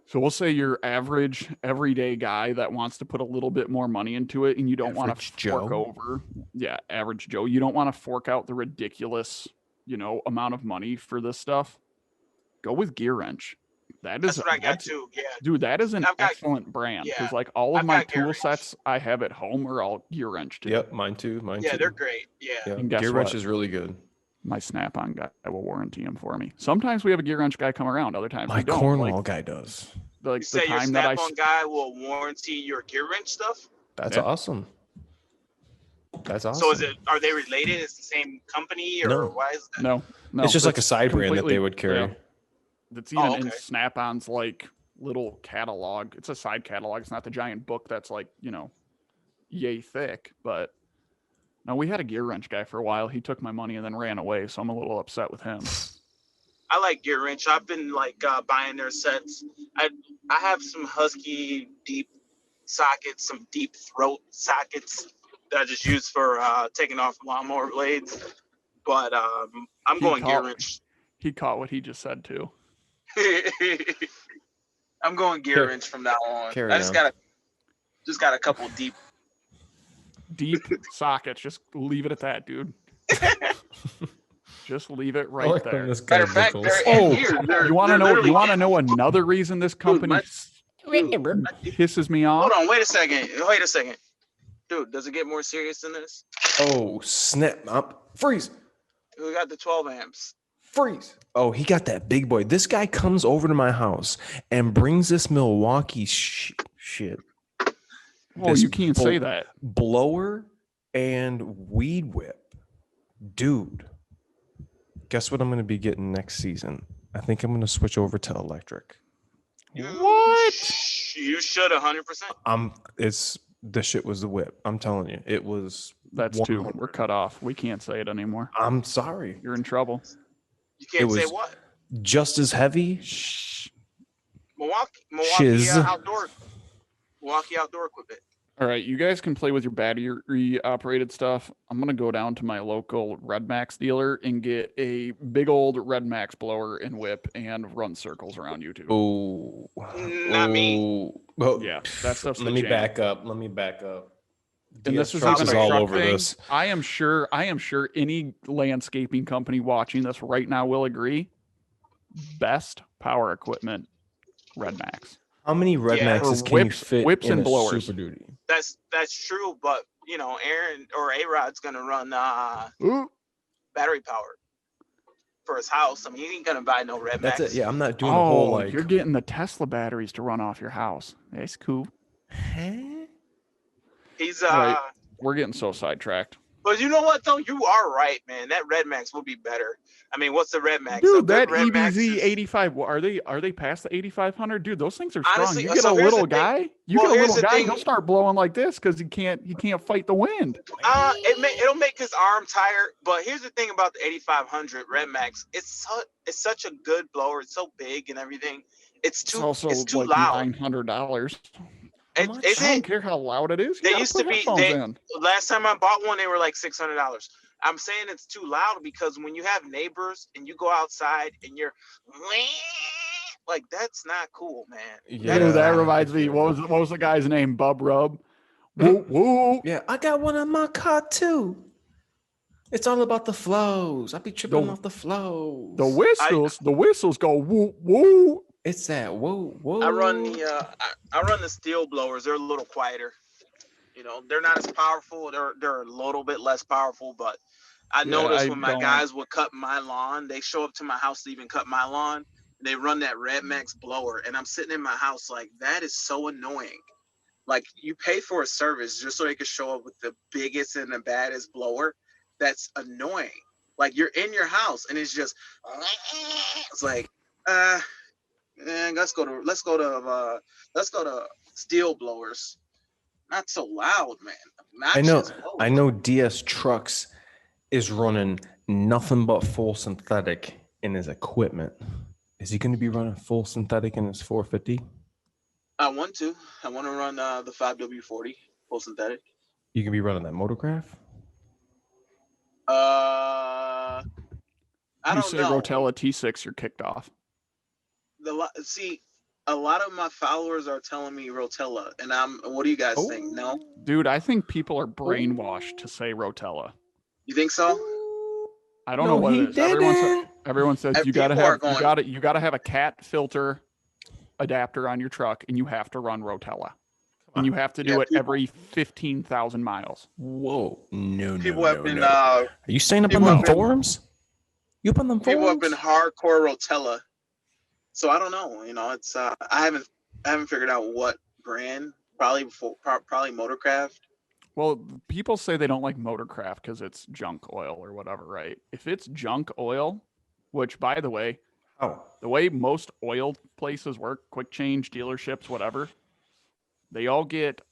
Speaker 2: So we'll say your average everyday guy that wants to put a little bit more money into it and you don't want
Speaker 1: Average
Speaker 2: to fork
Speaker 1: Joe?
Speaker 2: over. Yeah, average Joe. You don't want to fork out the ridiculous, amount of money for this stuff. Go with Gear Wrench.
Speaker 3: That's what I got too. Yeah.
Speaker 2: Dude, that is an
Speaker 3: I've got-
Speaker 2: excellent brand because
Speaker 3: yeah,
Speaker 2: all of
Speaker 3: I've
Speaker 2: my
Speaker 3: got Gear
Speaker 2: tool
Speaker 3: Wrench.
Speaker 2: sets I have at home are all Gear Wrench too.
Speaker 1: Yep, mine too.
Speaker 3: Yeah, they're great. Yeah.
Speaker 1: Yeah,
Speaker 2: And guess
Speaker 1: Gear Wrench
Speaker 2: what?
Speaker 1: is really good.
Speaker 2: My snap-on guy will warranty them for me. Sometimes we have a Gear Wrench guy come around. Other times
Speaker 1: My
Speaker 2: we don't.
Speaker 1: Cornwall guy does.
Speaker 3: You
Speaker 2: Like the
Speaker 3: say your
Speaker 2: time that
Speaker 3: snap-on guy will warranty your gear wrench stuff?
Speaker 1: That's
Speaker 2: Yeah.
Speaker 1: awesome. That's awesome.
Speaker 3: So are they related? It's the same company or
Speaker 1: No.
Speaker 3: why is that?
Speaker 2: No,
Speaker 1: It's just like a
Speaker 2: that's
Speaker 1: side brand that they
Speaker 2: completely-
Speaker 1: would carry.
Speaker 2: yeah. That's even in
Speaker 3: okay.
Speaker 2: Snap-on's little catalog. It's a side catalog. It's not the giant book that's yay thick. But no, we had a Gear Wrench guy for a while. He took my money and then ran away. So I'm a little upset with him.
Speaker 3: I like Gear Wrench. I've been buying their sets. I have some Husky deep sockets, some deep throat sockets that I just use for taking off lawnmower blades. But I'm going gear wrench.
Speaker 2: He caught what he just said too.
Speaker 3: I'm going gear wrench from now on. I just got a couple deep
Speaker 2: sockets. Just leave it at that, dude. Just leave it right there.
Speaker 3: Matter of fact,
Speaker 2: you want to know another reason this company pisses me off?
Speaker 3: Hold on, wait a second. Dude, does it get more serious than this?
Speaker 1: Oh, snap. Freeze.
Speaker 3: We got the 12 amps.
Speaker 1: Freeze. Oh, he got that big boy. This guy comes over to my house and brings this Milwaukee shit.
Speaker 2: Oh, you can't say that.
Speaker 1: Blower and weed whip. Dude, guess what I'm going to be getting next season? I think I'm going to switch over to electric.
Speaker 2: What?
Speaker 3: You should 100%.
Speaker 1: The shit was the whip. I'm telling you, it was.
Speaker 2: That's 100. 2. We're cut off. We can't say it anymore.
Speaker 1: I'm sorry.
Speaker 2: You're in trouble.
Speaker 3: You can't say what?
Speaker 1: Just as heavy.
Speaker 3: Milwaukee outdoor equipment.
Speaker 2: All right, you guys can play with your battery operated stuff. I'm gonna go down to my local Red Max dealer and get a big old Red Max blower and whip and run circles around you two.
Speaker 1: Oh,
Speaker 3: not me.
Speaker 1: Oh,
Speaker 2: yeah, that stuff's.
Speaker 1: Let me back up.
Speaker 2: And this is even all over thing. This. I am sure any landscaping company watching this right now will agree. Best power equipment, Red Max.
Speaker 1: How many Red Maxes can you fit
Speaker 2: whips
Speaker 1: in
Speaker 2: and
Speaker 1: a
Speaker 2: blowers?
Speaker 1: Super Duty?
Speaker 3: That's true, but Aaron or A-Rod's gonna run battery power for his house. I mean, he ain't gonna buy no Red Max.
Speaker 1: That's it. Yeah, I'm not doing the whole
Speaker 2: you're getting the Tesla batteries to run off your house. That's cool.
Speaker 3: He's
Speaker 2: right. We're getting so sidetracked.
Speaker 3: But you know what though? You are right, man. That Red Max will be better. I mean, what's the Red Max?
Speaker 2: Dude, that EBZ 85. Are they past the 8500? Dude, those things are strong.
Speaker 3: Honestly,
Speaker 2: you get a little guy, he'll start blowing like this because he can't fight the wind.
Speaker 3: It'll make his arm tired. But here's the thing about the 8500 Red Max. It's such a good blower. It's so big and everything. It's too
Speaker 2: like
Speaker 3: loud.
Speaker 2: $900. I
Speaker 3: don't
Speaker 2: care how loud it is.
Speaker 3: They used to be. Last time I bought one, they were like $600. I'm saying it's too loud because when you have neighbors and you go outside and you're like, that's not cool, man.
Speaker 2: Yeah, that reminds me. What was the guy's name? Bub Rub. Woo woo.
Speaker 1: Yeah, I got one on my car too. It's all about the flows. I be tripping off the flows.
Speaker 2: The whistles go woo woo.
Speaker 1: It's that whoa.
Speaker 3: I run the steel blowers. They're a little quieter. They're not as powerful. They're a little bit less powerful. But I noticed when my guys would cut my lawn, they show up to my house to even cut my lawn. They run that Red Max blower, and I'm sitting in my house like, that is so annoying. Like, you pay for a service just so they can show up with the biggest and the baddest blower. That's annoying. Like, you're in your house and it's just, it's like, let's go to steel blowers. Not so loud, man.
Speaker 1: I know DS Trucks is running nothing but full synthetic in his equipment. Is he going to be running full synthetic in his 450?
Speaker 3: I want to run the 5W40 full synthetic.
Speaker 1: You can be running that Motorcraft?
Speaker 3: I don't know.
Speaker 2: You say Rotella T6, you're kicked off.
Speaker 3: A lot of my followers are telling me Rotella, and what do you guys think? No?
Speaker 2: Dude, I think people are brainwashed to say Rotella.
Speaker 3: You think so?
Speaker 2: I don't know what it is. Everyone says you gotta have a cat filter adapter on your truck, and you have to run Rotella. And you have to do it every 15,000 miles.
Speaker 1: Whoa. No.
Speaker 3: People have been
Speaker 1: Are you staying up on them forums? You up on them forums?
Speaker 3: People have been hardcore Rotella. So I don't know, it's I haven't figured out what brand. Probably Motorcraft.
Speaker 2: Well, people say they don't like Motorcraft because it's junk oil or whatever, right? If it's junk oil, which by the way, the way most oil places work, quick change dealerships, whatever, they all get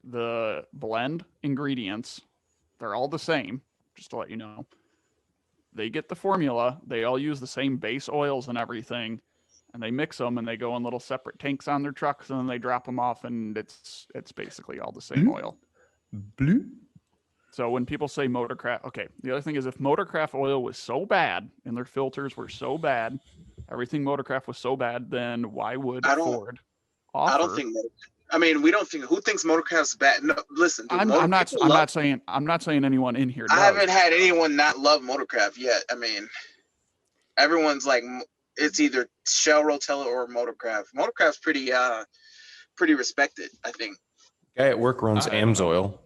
Speaker 2: the blend ingredients. They're all the same, just to let you know. They get the formula. They all use the same base oils and everything. and they mix them and they go in little separate tanks on their trucks and then they drop them off and it's basically all the same oil.
Speaker 1: Blue.
Speaker 2: So when people say Motorcraft, okay, the other thing is if Motorcraft oil was so bad and their filters were so bad, everything Motorcraft was so bad, then why would Ford offer?
Speaker 4: I don't think that. I mean, we don't think. Who thinks Motorcraft's bad? No, listen. Dude,
Speaker 2: I'm not saying anyone in here does.
Speaker 4: I haven't had anyone not love Motorcraft yet. I mean, everyone's like, it's either Shell, Rotella, or Motorcraft. Motorcraft's pretty respected, I think.
Speaker 1: Guy at work runs AMSOIL.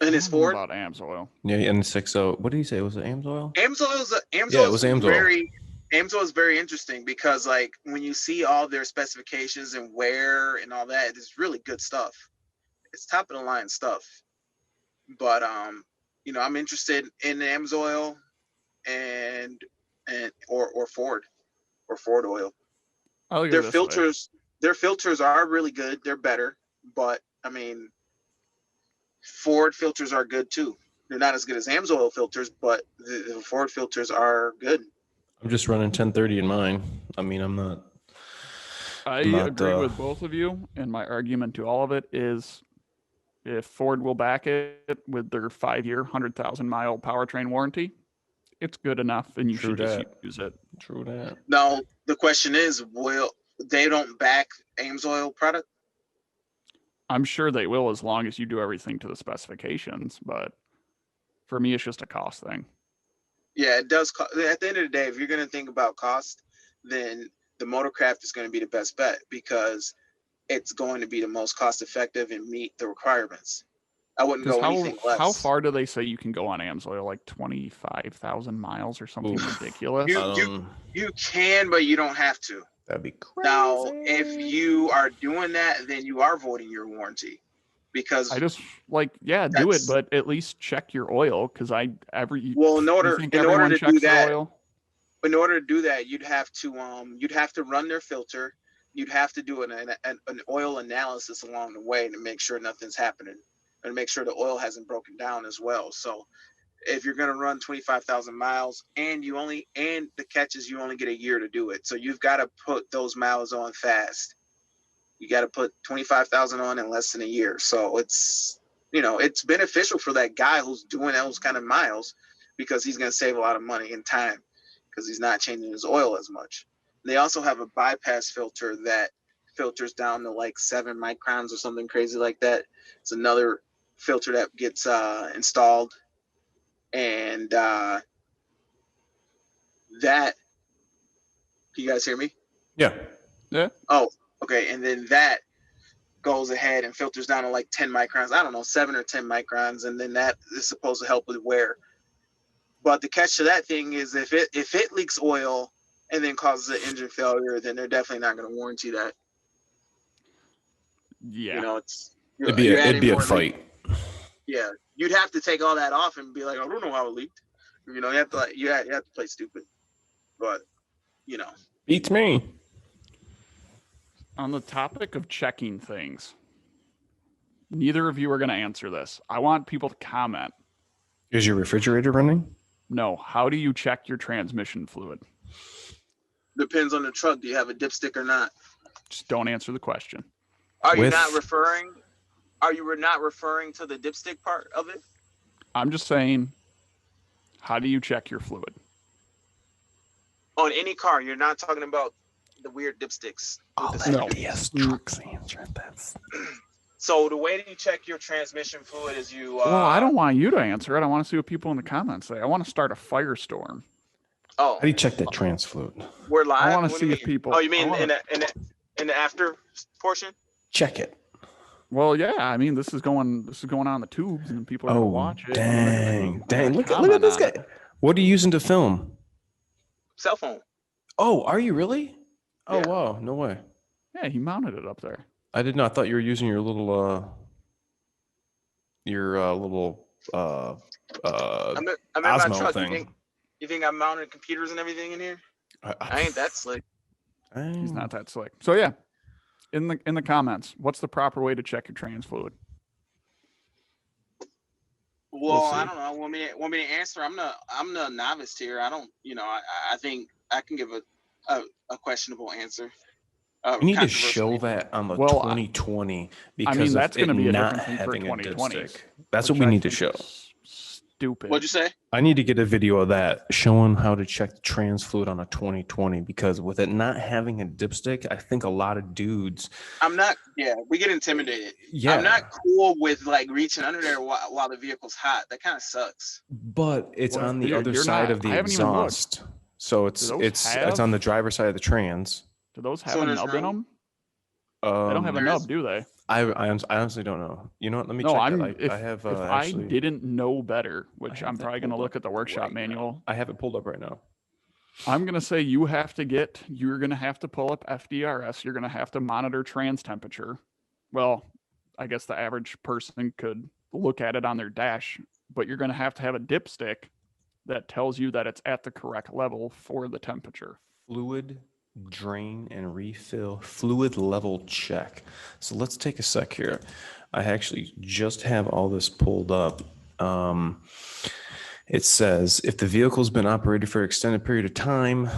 Speaker 4: And it's Ford.
Speaker 2: About AMSOIL.
Speaker 1: Yeah, N60. What did he say? Was it AMSOIL?
Speaker 4: AMSOIL
Speaker 1: Yeah, it was AMSOIL.
Speaker 4: AMSOIL is very interesting because, like, when you see all their specifications and wear and all that, it's really good stuff. It's top of the line stuff. But you know, I'm interested in AMSOIL or Ford oil. Their filters are really good. They're better, but I mean, Ford filters are good too. They're not as good as AMSOIL filters, but the Ford filters are good.
Speaker 1: I'm just running 1030 in mine. I mean,
Speaker 2: I agree with both of you, and my argument to all of it is if Ford will back it with their 5-year, 100,000-mile powertrain warranty, it's good enough, and you should just use it.
Speaker 1: True that.
Speaker 4: Now, the question is, will they don't back AMSOIL product?
Speaker 2: I'm sure they will as long as you do everything to the specifications, but for me, it's just a cost thing.
Speaker 4: Yeah, it does. At the end of the day, if you're going to think about cost, then the Motorcraft is going to be the best bet because it's going to be the most cost effective and meet the requirements. I wouldn't go anything less.
Speaker 2: How far do they say you can go on AMSOIL? Like 25,000 miles or something ridiculous?
Speaker 4: You can, but you don't have to.
Speaker 1: That'd be crazy.
Speaker 4: Now, if you are doing that, then you are voiding your warranty. Because
Speaker 2: I just do it, but at least check your oil because
Speaker 4: in order to do that, you'd have to run their filter, you'd have to do an oil analysis along the way to make sure nothing's happening and make sure the oil hasn't broken down as well. So if you're going to run 25,000 miles and the catch is you only get a year to do it, so you've got to put those miles on fast. You got to put 25,000 on in less than a year. So it's beneficial for that guy who's doing those kind of miles because he's going to save a lot of money and time because he's not changing his oil as much. And they also have a bypass filter that filters down to like 7 microns or something crazy like that. It's another filter that gets installed. And that, can you guys hear me?
Speaker 1: Yeah.
Speaker 4: Oh, okay, and then that goes ahead and filters down to like 10 microns. I don't know, 7 or 10 microns, and then that is supposed to help with wear. But the catch to that thing is if it leaks oil and then causes an engine failure, then they're definitely not going to warranty that.
Speaker 2: Yeah,
Speaker 1: it'd be a fight.
Speaker 4: Yeah, you'd have to take all that off and be like, I don't know how it leaked. You have to play stupid. But
Speaker 1: beats me.
Speaker 2: On the topic of checking things, neither of you are going to answer this. I want people to comment.
Speaker 1: Is your refrigerator running?
Speaker 2: No. How do you check your transmission fluid?
Speaker 4: Depends on the truck. Do you have a dipstick or not?
Speaker 2: Just don't answer the question.
Speaker 4: Are you not referring to the dipstick part of it?
Speaker 2: I'm just saying, how do you check your fluid?
Speaker 3: On any car, you're not talking about the weird dipsticks.
Speaker 1: Trucks answer this.
Speaker 3: So the way that you check your transmission fluid is you.
Speaker 2: Well, I don't want you to answer it. I want to see what people in the comments say. I want to start a firestorm.
Speaker 4: Oh,
Speaker 1: how do you check that trans fluid?
Speaker 4: We're live.
Speaker 2: I want to see if people.
Speaker 3: Oh, you mean in the after portion?
Speaker 1: Check it.
Speaker 2: Well, yeah. I mean, this is going on the tubes, and people are going to watch it.
Speaker 1: Dang! Look at this guy. What are you using to film?
Speaker 4: Cell phone.
Speaker 1: Oh, are you really? Oh,
Speaker 4: Yeah.
Speaker 1: wow. No way.
Speaker 2: Yeah, he mounted it up there.
Speaker 1: I did not thought you were using your little
Speaker 3: I'm in my
Speaker 1: Osmo
Speaker 3: truck.
Speaker 1: thing.
Speaker 3: You think I mounted computers and everything in here? I ain't that slick.
Speaker 2: He's not that slick. So yeah, in the comments, what's the proper way to check your trans fluid?
Speaker 4: Well, I don't know. Want me to answer? I'm the novice here. I don't. I think I can give a questionable answer.
Speaker 1: We need to
Speaker 4: Controversial
Speaker 1: show
Speaker 4: answer.
Speaker 1: that on the
Speaker 2: Well,
Speaker 1: 2020 because
Speaker 2: that's
Speaker 1: of it
Speaker 2: gonna be a
Speaker 1: not
Speaker 2: different thing for
Speaker 1: having a
Speaker 2: 2020s,
Speaker 1: dipstick. That's what we
Speaker 2: I
Speaker 1: need to
Speaker 2: think
Speaker 1: show.
Speaker 2: is Stupid.
Speaker 4: What'd you say?
Speaker 1: I need to get a video of that showing how to check the trans fluid on a 2020 because with it not having a dipstick, I think a lot of dudes.
Speaker 4: We get intimidated.
Speaker 1: Yeah.
Speaker 4: I'm not cool with like reaching under there while the vehicle's hot. That kind of sucks.
Speaker 1: But it's
Speaker 2: Well,
Speaker 1: on the
Speaker 2: you're
Speaker 1: other
Speaker 2: not-
Speaker 1: side of
Speaker 2: I
Speaker 1: the
Speaker 2: haven't even looked.
Speaker 1: exhaust. So it's
Speaker 2: Do those
Speaker 1: it's on the driver's side of the trans.
Speaker 2: Do those have
Speaker 4: So
Speaker 2: a
Speaker 4: there's
Speaker 2: nub in
Speaker 4: room?
Speaker 2: them? They don't have a
Speaker 4: there is-
Speaker 2: nub, do they?
Speaker 1: I honestly don't know. You know what? Let me
Speaker 2: No,
Speaker 1: check
Speaker 2: I'm.
Speaker 1: that.
Speaker 2: If
Speaker 1: I have
Speaker 2: if
Speaker 1: actually.
Speaker 2: I didn't know better, which
Speaker 1: have
Speaker 2: I'm
Speaker 1: that
Speaker 2: probably going to
Speaker 1: pulled
Speaker 2: look
Speaker 1: up
Speaker 2: at the workshop
Speaker 1: right
Speaker 2: manual.
Speaker 1: I have it pulled up right now.
Speaker 2: I'm going to say you're going to have to pull up FDRS. You're going to have to monitor trans temperature. Well, I guess the average person could look at it on their dash, but you're going to have a dipstick that tells you that it's at the correct level for the temperature.
Speaker 1: Fluid drain and refill fluid level check. So let's take a sec here. I actually just have all this pulled up. It says if the vehicle's been operated for an extended period of time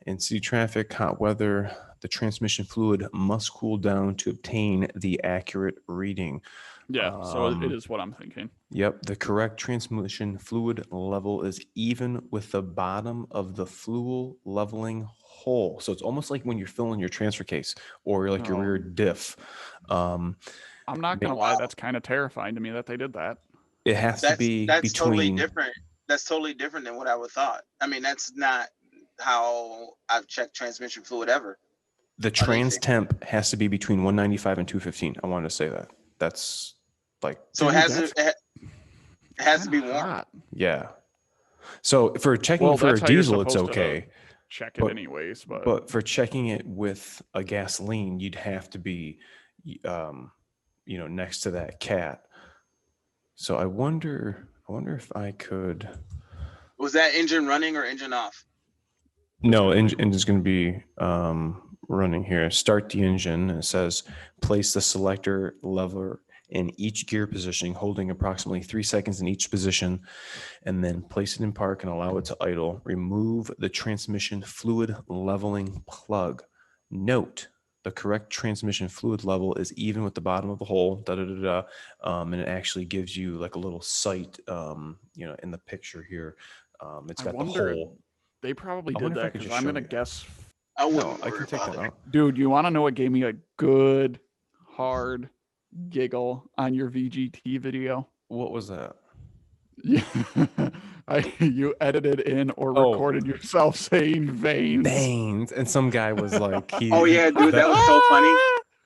Speaker 1: in city traffic, hot weather, the transmission fluid must cool down to obtain the accurate reading.
Speaker 2: Yeah, so it is what I'm thinking.
Speaker 1: Yep, the correct transmission fluid level is even with the bottom of the fluid leveling hole. So it's almost like when you're filling your transfer case or like your
Speaker 2: Oh.
Speaker 1: rear diff.
Speaker 2: I'm not going to lie, that's kind of terrifying to me that they did that.
Speaker 1: It has to be
Speaker 4: That's totally
Speaker 1: between.
Speaker 4: different. That's totally different than what I would thought. I mean, that's not how I've checked transmission fluid ever.
Speaker 1: The trans temp has to be between 195 and 215. I wanted to say that. That's like.
Speaker 4: So
Speaker 2: Dude,
Speaker 4: it has to be
Speaker 2: Kinda
Speaker 4: warm.
Speaker 2: hot.
Speaker 1: Yeah. So for checking
Speaker 2: Well,
Speaker 1: for a
Speaker 2: that's how you're
Speaker 1: diesel, it's
Speaker 2: supposed to
Speaker 1: okay.
Speaker 2: Check it
Speaker 1: But-
Speaker 2: anyways,
Speaker 1: But for checking it with a gasoline, you'd have to be, next to that cat. So I wonder if I could.
Speaker 4: Was that engine running or engine off?
Speaker 1: No, engine's going to be running here. Start the engine. It says place the selector lever in each gear position, holding approximately 3 seconds in each position, and then place it in park and allow it to idle. Remove the transmission fluid leveling plug. Note, the correct transmission fluid level is even with the bottom of the hole, and it actually gives you like a little sight, in the picture here. It's
Speaker 2: I
Speaker 1: got the
Speaker 2: wonder-
Speaker 1: hole.
Speaker 2: they probably
Speaker 1: I
Speaker 2: did
Speaker 1: wonder if I
Speaker 2: that
Speaker 1: could
Speaker 2: because
Speaker 1: just
Speaker 2: I'm
Speaker 1: show
Speaker 2: going to
Speaker 1: you.
Speaker 2: guess.
Speaker 4: I
Speaker 1: No,
Speaker 4: wouldn't
Speaker 1: I
Speaker 4: worry
Speaker 1: can take
Speaker 4: about
Speaker 1: that
Speaker 4: it.
Speaker 1: out.
Speaker 2: Dude, you want to know what gave me a good, hard giggle on your VGT video?
Speaker 1: What was that?
Speaker 2: Yeah, you edited in or
Speaker 1: Oh.
Speaker 2: recorded yourself saying veins.
Speaker 1: Veins. And some guy was like,
Speaker 4: Oh yeah, dude, that was so funny.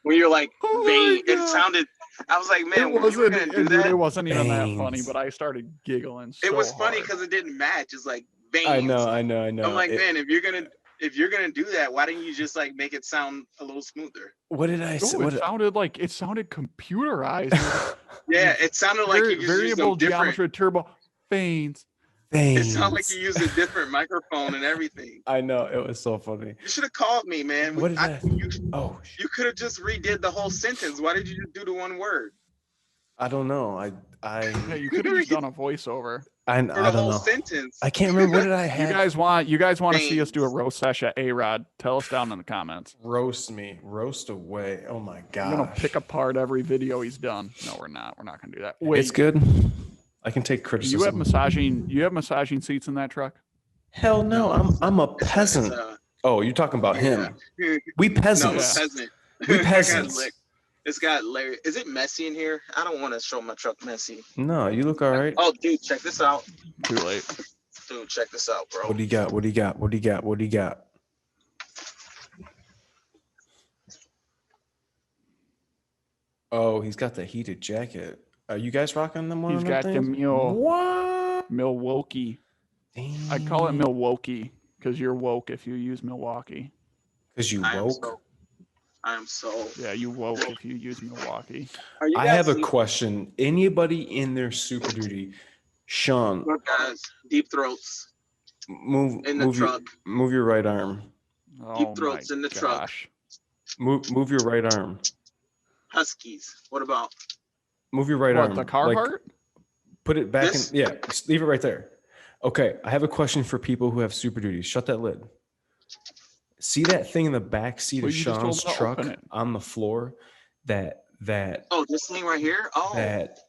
Speaker 4: When you're like
Speaker 2: Oh my
Speaker 4: vein, it
Speaker 2: God.
Speaker 4: sounded. I was like, man,
Speaker 2: It
Speaker 4: when you were
Speaker 2: wasn't,
Speaker 4: gonna do
Speaker 2: dude,
Speaker 4: that,
Speaker 2: it wasn't even that funny,
Speaker 1: Veins.
Speaker 2: but I started giggling.
Speaker 4: it
Speaker 2: so
Speaker 4: was funny
Speaker 2: hard.
Speaker 4: because it didn't match. It's like veins.
Speaker 1: I know.
Speaker 4: I'm like,
Speaker 1: It-
Speaker 4: man, if you're gonna do that, why didn't you just like make it sound a little smoother?
Speaker 1: What did I say?
Speaker 2: No, it sounded computerized.
Speaker 4: Yeah, it sounded like you just used
Speaker 2: variable
Speaker 4: a different.
Speaker 2: geometry turbo veins.
Speaker 4: It sounded like you used a different microphone and everything.
Speaker 1: I know. It was so funny.
Speaker 4: You should have called me, man.
Speaker 1: What did I?
Speaker 4: You
Speaker 1: Oh,
Speaker 4: could have just redid the whole sentence. Why did you just do the one word
Speaker 1: I don't know.
Speaker 2: Yeah, you could have just done a voiceover.
Speaker 1: I
Speaker 4: for the
Speaker 1: don't
Speaker 4: whole
Speaker 1: know.
Speaker 4: sentence?
Speaker 1: I can't remember. What did I
Speaker 2: You
Speaker 1: have?
Speaker 2: guys want to see us do a
Speaker 4: Veins.
Speaker 2: roast session at A-Rod? Tell us down in the comments.
Speaker 1: Roast me. Roast away. Oh my
Speaker 2: We're
Speaker 1: gosh.
Speaker 2: gonna pick apart every video he's done. No, we're not. We're not gonna do that. Wait,
Speaker 1: It's good. I can take
Speaker 2: do
Speaker 1: criticism.
Speaker 2: you have massaging seats in that truck?
Speaker 1: Hell no. I'm a peasant. Oh, you're talking about him. We
Speaker 4: No,
Speaker 1: peasants.
Speaker 4: peasant.
Speaker 1: We
Speaker 4: It got
Speaker 1: peasants.
Speaker 4: lit. It's got layers. Is it messy in here? I don't want to show my truck messy.
Speaker 1: No, you look all right.
Speaker 4: Oh, dude, check this out.
Speaker 2: Too late.
Speaker 4: Dude, check this out, bro.
Speaker 1: What do you got? What do you got? What do you got? What do you got? Oh, he's got the heated jacket. Are you guys rocking them?
Speaker 2: He's got the mule.
Speaker 1: What?
Speaker 2: Milwaukee. I call it Milwaukee because you're woke if you use Milwaukee.
Speaker 1: Because you woke.
Speaker 4: I am so.
Speaker 2: Yeah, you woke if you use Milwaukee.
Speaker 4: Are you
Speaker 1: I
Speaker 4: guys
Speaker 1: have a question. Anybody in their Super Duty, Sean,
Speaker 4: Look, guys, deep throats
Speaker 1: move
Speaker 4: in the
Speaker 1: move
Speaker 4: truck.
Speaker 1: move your right arm.
Speaker 2: Oh
Speaker 4: throats
Speaker 2: my
Speaker 4: in the truck.
Speaker 2: gosh.
Speaker 1: Move your right arm.
Speaker 4: Huskies. What about?
Speaker 1: Move your right
Speaker 2: What,
Speaker 1: arm.
Speaker 2: the Carhartt?
Speaker 1: Put it back
Speaker 4: This?
Speaker 1: in. Yeah, just leave it right there. Okay, I have a question for people who have Super Duties. Shut that lid. See that thing in the back seat
Speaker 2: Well,
Speaker 1: of
Speaker 2: you just told
Speaker 1: Sean's
Speaker 2: me to
Speaker 1: truck
Speaker 2: open it.
Speaker 1: on the floor? That
Speaker 4: Oh, this thing right here. Oh,
Speaker 1: that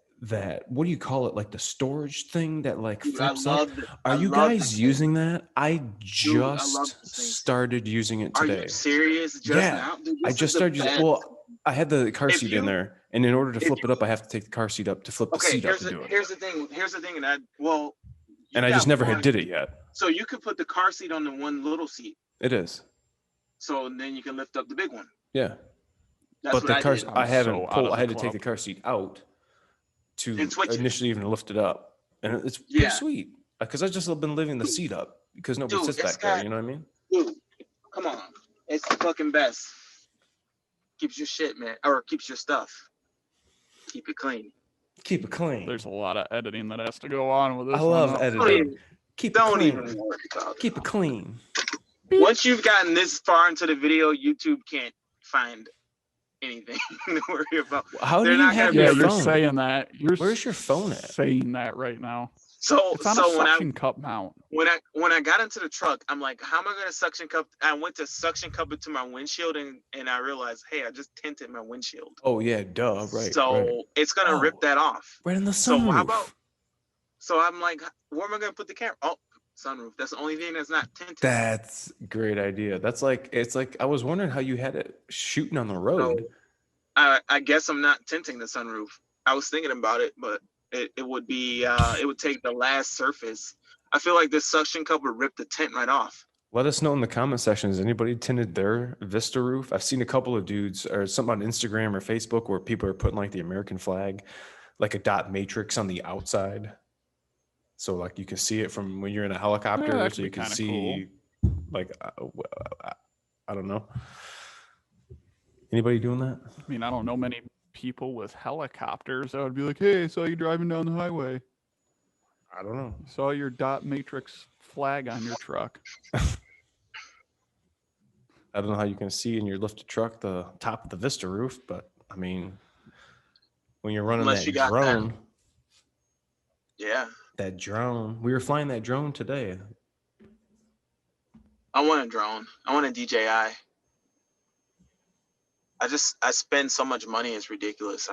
Speaker 1: what do you call it? Like the storage thing that like
Speaker 4: dude, I
Speaker 1: flips up.
Speaker 4: love it.
Speaker 1: Are you guys using that? I
Speaker 4: Dude, I love
Speaker 1: just
Speaker 4: this thing.
Speaker 1: started using it
Speaker 4: Are
Speaker 1: today.
Speaker 4: you serious? Just
Speaker 1: Yeah,
Speaker 4: now? Dude,
Speaker 1: I
Speaker 4: this
Speaker 1: just
Speaker 4: is the
Speaker 1: started using.
Speaker 4: best.
Speaker 1: Well, I had the car
Speaker 4: If
Speaker 1: seat in
Speaker 4: you-
Speaker 1: there, and in order to
Speaker 4: if
Speaker 1: flip
Speaker 4: you-
Speaker 1: it up, I have to take the car seat up to flip the
Speaker 4: Okay,
Speaker 1: seat up to do it.
Speaker 4: here's the thing, and I
Speaker 1: And I just never had did it yet.
Speaker 4: So you could put the car seat on the one little seat,
Speaker 1: It is.
Speaker 4: so then you can lift up the big one.
Speaker 1: Yeah.
Speaker 4: That's
Speaker 1: But
Speaker 4: what
Speaker 1: the car,
Speaker 4: did.
Speaker 1: I haven't
Speaker 2: so out
Speaker 1: pulled.
Speaker 2: of
Speaker 1: I
Speaker 2: the
Speaker 1: had to take
Speaker 2: club.
Speaker 1: the car seat out to
Speaker 4: And switch it.
Speaker 1: initially even lift it up, and it's pretty
Speaker 4: Yeah.
Speaker 1: sweet because I just have been leaving the seat up because nobody
Speaker 4: Dude,
Speaker 1: sits
Speaker 4: it's
Speaker 1: back there.
Speaker 4: got-
Speaker 1: You know what I mean?
Speaker 4: Dude, come on, it's the fucking best. Keeps your shit, man, or keeps your stuff. Keep it clean.
Speaker 1: Keep it clean.
Speaker 2: There's a lot of editing that has to go on with this.
Speaker 1: I love
Speaker 2: one, though.
Speaker 1: editing. Keep it
Speaker 4: Don't
Speaker 1: clean.
Speaker 4: even worry about it.
Speaker 1: Keep it clean.
Speaker 4: Once you've gotten this far into the video, YouTube can't find anything to worry about.
Speaker 1: How do
Speaker 4: They're
Speaker 1: you
Speaker 4: not
Speaker 1: have
Speaker 4: gonna
Speaker 2: Yeah,
Speaker 1: your
Speaker 4: be
Speaker 2: you're
Speaker 1: phone?
Speaker 2: saying that.
Speaker 1: Where's your phone at?
Speaker 2: Saying that right now.
Speaker 4: So
Speaker 2: It's on a
Speaker 4: so
Speaker 2: suction cup mount.
Speaker 4: when I got into the truck, I'm like, how am I gonna suction cup? I went to suction cup it to my windshield, and I realized, hey, I just tinted my windshield.
Speaker 1: Oh yeah, duh. Right.
Speaker 4: So
Speaker 1: right.
Speaker 4: it's gonna
Speaker 1: Oh.
Speaker 4: rip that off.
Speaker 1: Right in the
Speaker 4: So
Speaker 1: sunroof.
Speaker 4: how about? So I'm like, where am I gonna put the camera? Oh, sunroof. That's the only thing that's not tinted.
Speaker 1: That's a great idea. It's like I was wondering how you had it shooting on the road.
Speaker 4: So, I guess I'm not tinting the sunroof. I was thinking about it, but it would be it would take the last surface. I feel like this suction cup would rip the tint right off.
Speaker 1: Let us know in the comment section. Has anybody tinted their Vista roof? I've seen a couple of dudes or something on Instagram or Facebook where people are putting like the American flag, like a dot matrix on the outside. So like you can see it from when you're in a helicopter,
Speaker 2: Yeah, that
Speaker 1: so
Speaker 2: could
Speaker 1: you
Speaker 2: be
Speaker 1: can
Speaker 2: kinda
Speaker 1: see like I don't know. Anybody doing that?
Speaker 2: I mean, I don't know many people with helicopters that would be like, hey, I saw you driving down the highway.
Speaker 1: I don't know.
Speaker 2: Saw your dot matrix flag on your truck.
Speaker 1: I don't know how you can see in your lifted truck the top of the Vista roof, but I mean, when you're running
Speaker 4: Unless you
Speaker 1: that
Speaker 4: got that.
Speaker 1: drone,
Speaker 4: Yeah,
Speaker 1: that drone, we were flying that drone today.
Speaker 4: I want a drone. I want a DJI. I spend so much money, it's ridiculous.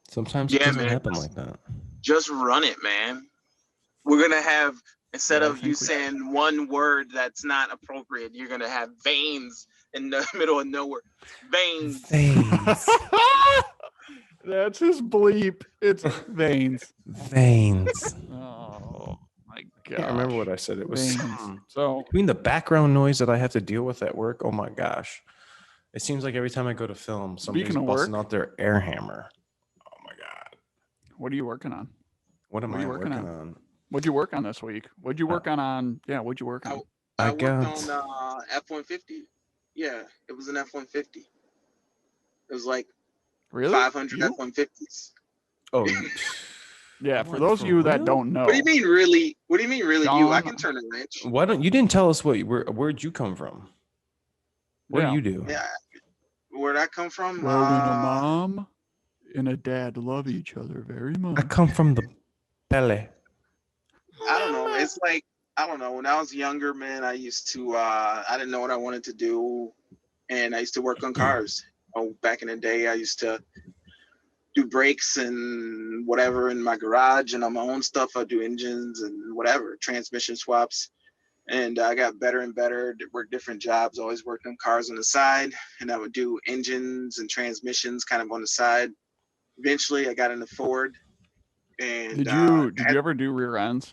Speaker 1: Sometimes
Speaker 4: Yeah,
Speaker 1: it doesn't
Speaker 4: man.
Speaker 1: happen like that.
Speaker 4: Just run it, man. We're gonna have, instead
Speaker 1: Yeah, I
Speaker 4: of
Speaker 1: think
Speaker 4: you
Speaker 1: we-
Speaker 4: saying one word that's not appropriate, you're gonna have veins in the middle of nowhere. Veins.
Speaker 1: Veins.
Speaker 2: That's his bleep. It's veins.
Speaker 1: Veins.
Speaker 2: Oh my god.
Speaker 1: I can't remember what I said. It was
Speaker 2: Veins. So
Speaker 1: between the background noise that I have to deal with at work. Oh my gosh. It seems like every time I go to film, somebody's
Speaker 2: Speaking of
Speaker 1: busting
Speaker 2: work.
Speaker 1: out their air hammer. Oh my God.
Speaker 2: what are you working on?
Speaker 1: What am
Speaker 2: What are
Speaker 1: I
Speaker 2: you working
Speaker 1: working
Speaker 2: on?
Speaker 1: on?
Speaker 2: What'd you work on this week? What'd you work on? Yeah, what'd you work on?
Speaker 4: I
Speaker 1: I
Speaker 4: worked
Speaker 1: got
Speaker 4: on F-150. Yeah, it was an F-150. It was like
Speaker 2: Really?
Speaker 4: 500
Speaker 2: You?
Speaker 4: F-150s.
Speaker 1: oh
Speaker 2: Yeah,
Speaker 1: What,
Speaker 2: for those of
Speaker 1: for
Speaker 2: you that
Speaker 1: real?
Speaker 2: don't know.
Speaker 4: What do you mean, really? What do you mean, really? You? I
Speaker 2: John-
Speaker 4: can turn a wrench.
Speaker 1: why don't you didn't tell us where'd you come from? What
Speaker 2: Yeah.
Speaker 1: do you do?
Speaker 4: Yeah. Where'd I come from?
Speaker 2: Well, when a mom and a dad love each other very much.
Speaker 1: I come from the belly.
Speaker 4: I don't know. It's like, I don't know. When I was younger, man, I used to, I didn't know what I wanted to do. And I used to work on cars. Oh, back in the day, I used to do brakes and whatever in my garage and on my own stuff. I'd do engines and whatever, transmission swaps. And I got better and better, worked different jobs, always worked on cars on the side. And I would do engines and transmissions kind of on the side. Eventually, I got into Ford. And
Speaker 2: Did you ever do rear ends?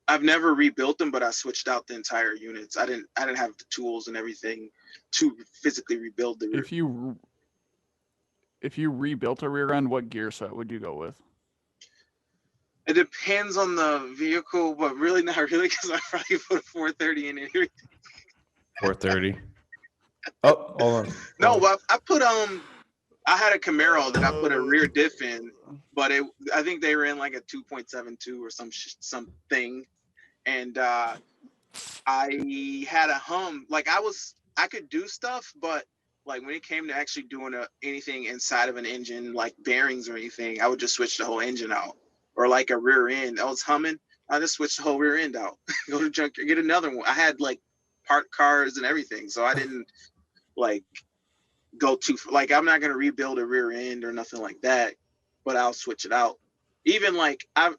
Speaker 4: I've never rebuilt them, but I switched out the entire units. I didn't have the tools and everything to physically rebuild the rear.
Speaker 2: If you rebuilt a rear end, what gear set would you go with?
Speaker 4: It depends on the vehicle, but really not really, because I probably put a 430 in it.
Speaker 1: 430. Oh, hold on.
Speaker 4: No, but I put I had a Camaro that I put a rear diff in, but I think they were in like a 2.72 or something, and I had a hum. Like I could do stuff, but like when it came to actually doing anything inside of an engine, like bearings or anything, I would just switch the whole engine out, or like a rear end. I was humming. I just switched the whole rear end out. Go to junkyard, get another one. I had like parked cars and everything, so I didn't like go too like I'm not gonna rebuild a rear end or nothing like that, but I'll switch it out. Even like I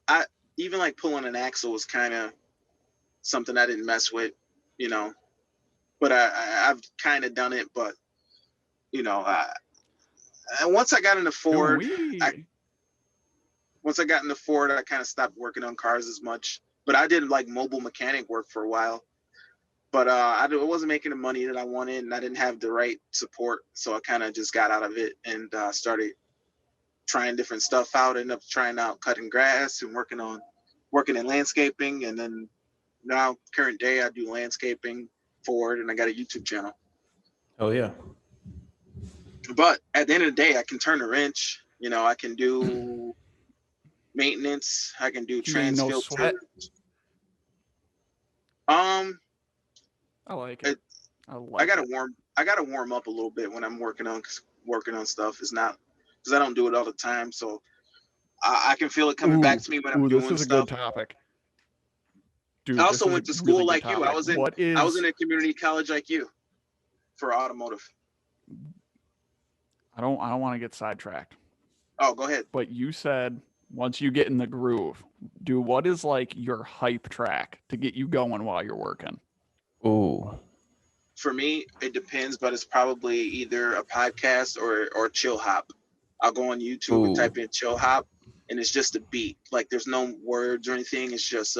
Speaker 4: even like pulling an axle was kind of something I didn't mess with, you know. But I've kind of done it, but you know, once I got into Ford, once I got into Ford, I kind of stopped working on cars as much. But I did like mobile mechanic work for a while. But I wasn't making the money that I wanted, and I didn't have the right support. So I kind of just got out of it and started trying different stuff out. Ended up trying out cutting grass and working in landscaping. And then now, current day, I do landscaping, Ford, and I got a YouTube channel.
Speaker 1: Oh, yeah.
Speaker 4: But at the end of the day, I can turn a wrench. You know, I can do maintenance. I can do trans filter.
Speaker 2: I like it.
Speaker 4: I gotta warm up a little bit when I'm working on stuff. It's not because I don't do it all the time, so I can feel it coming back to me when I'm doing stuff.
Speaker 2: This is a good topic. Dude,
Speaker 4: I also went to school
Speaker 2: really
Speaker 4: like you. I was in a community college like you for automotive.
Speaker 2: I don't want to get sidetracked.
Speaker 4: Oh, go ahead.
Speaker 2: But you said once you get in the groove, what is like your hype track to get you going while you're working?
Speaker 1: Oh.
Speaker 4: For me, it depends, but it's probably either a podcast or chill hop. I'll go on YouTube and type in chill hop, and it's just a beat. Like there's no words or anything. It's just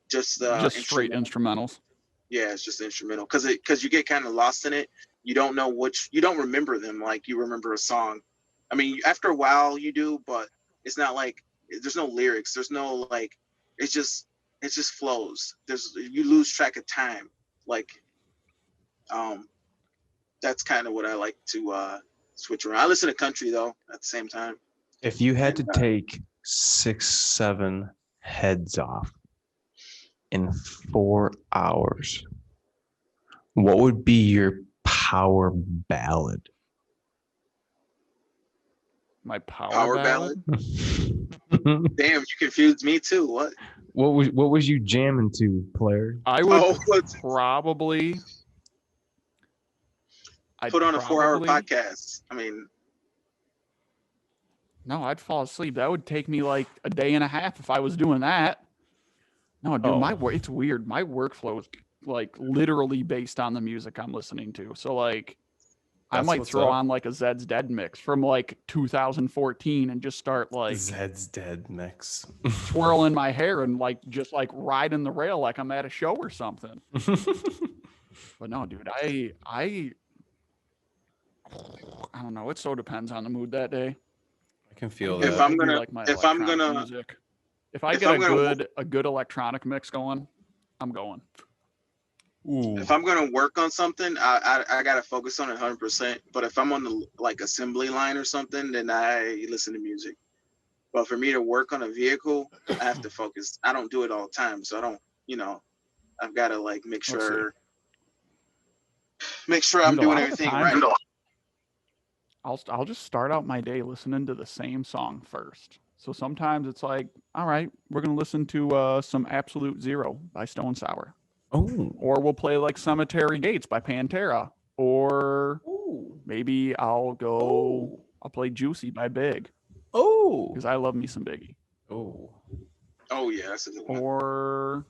Speaker 2: straight instrumentals.
Speaker 4: Yeah, it's just instrumental because you get kind of lost in it. You don't know you don't remember them like you remember a song. I mean, after a while you do, but it's not like there's no lyrics. There's no like it just flows. You lose track of time. Like that's kind of what I like to switch around. I listen to country though at the same time.
Speaker 1: If you had to take 6-7 heads off in 4 hours, what would be your power ballad?
Speaker 2: My power ballad?
Speaker 4: Damn, you confused me too.
Speaker 1: What was you jamming to, player?
Speaker 2: I would probably
Speaker 4: put on a 4-hour podcast. I mean,
Speaker 2: no, I'd fall asleep. That would take me like a day and a half if I was doing that. No, dude, it's weird. My workflow is like literally based on the music I'm listening to. So like I might throw on like a Zed's Dead mix from like 2014 and just start like
Speaker 1: Zed's Dead mix,
Speaker 2: twirling my hair and like just like riding the rail like I'm at a show or something. But no, dude, I don't know. It so depends on the mood that day.
Speaker 1: I can feel that.
Speaker 2: If I get a good electronic mix going, I'm going.
Speaker 4: Ooh. If I'm gonna work on something, I gotta focus on it 100%. But if I'm on the like assembly line or something, then I listen to music. But for me to work on a vehicle, I have to focus. I don't do it all the time, so I don't. You know, I've got to like make sure I'm doing everything right.
Speaker 2: I'll just start out my day listening to the same song first. So sometimes it's like, all right, we're gonna listen to some Absolute Zero by Stone Sour.
Speaker 1: Oh.
Speaker 2: Or we'll play like Cemetery Gates by Pantera. Or maybe I'll play Juicy by Big.
Speaker 1: Oh.
Speaker 2: Because I love me some Biggie.
Speaker 1: Oh.
Speaker 4: Oh yeah, that's a good one.
Speaker 2: Or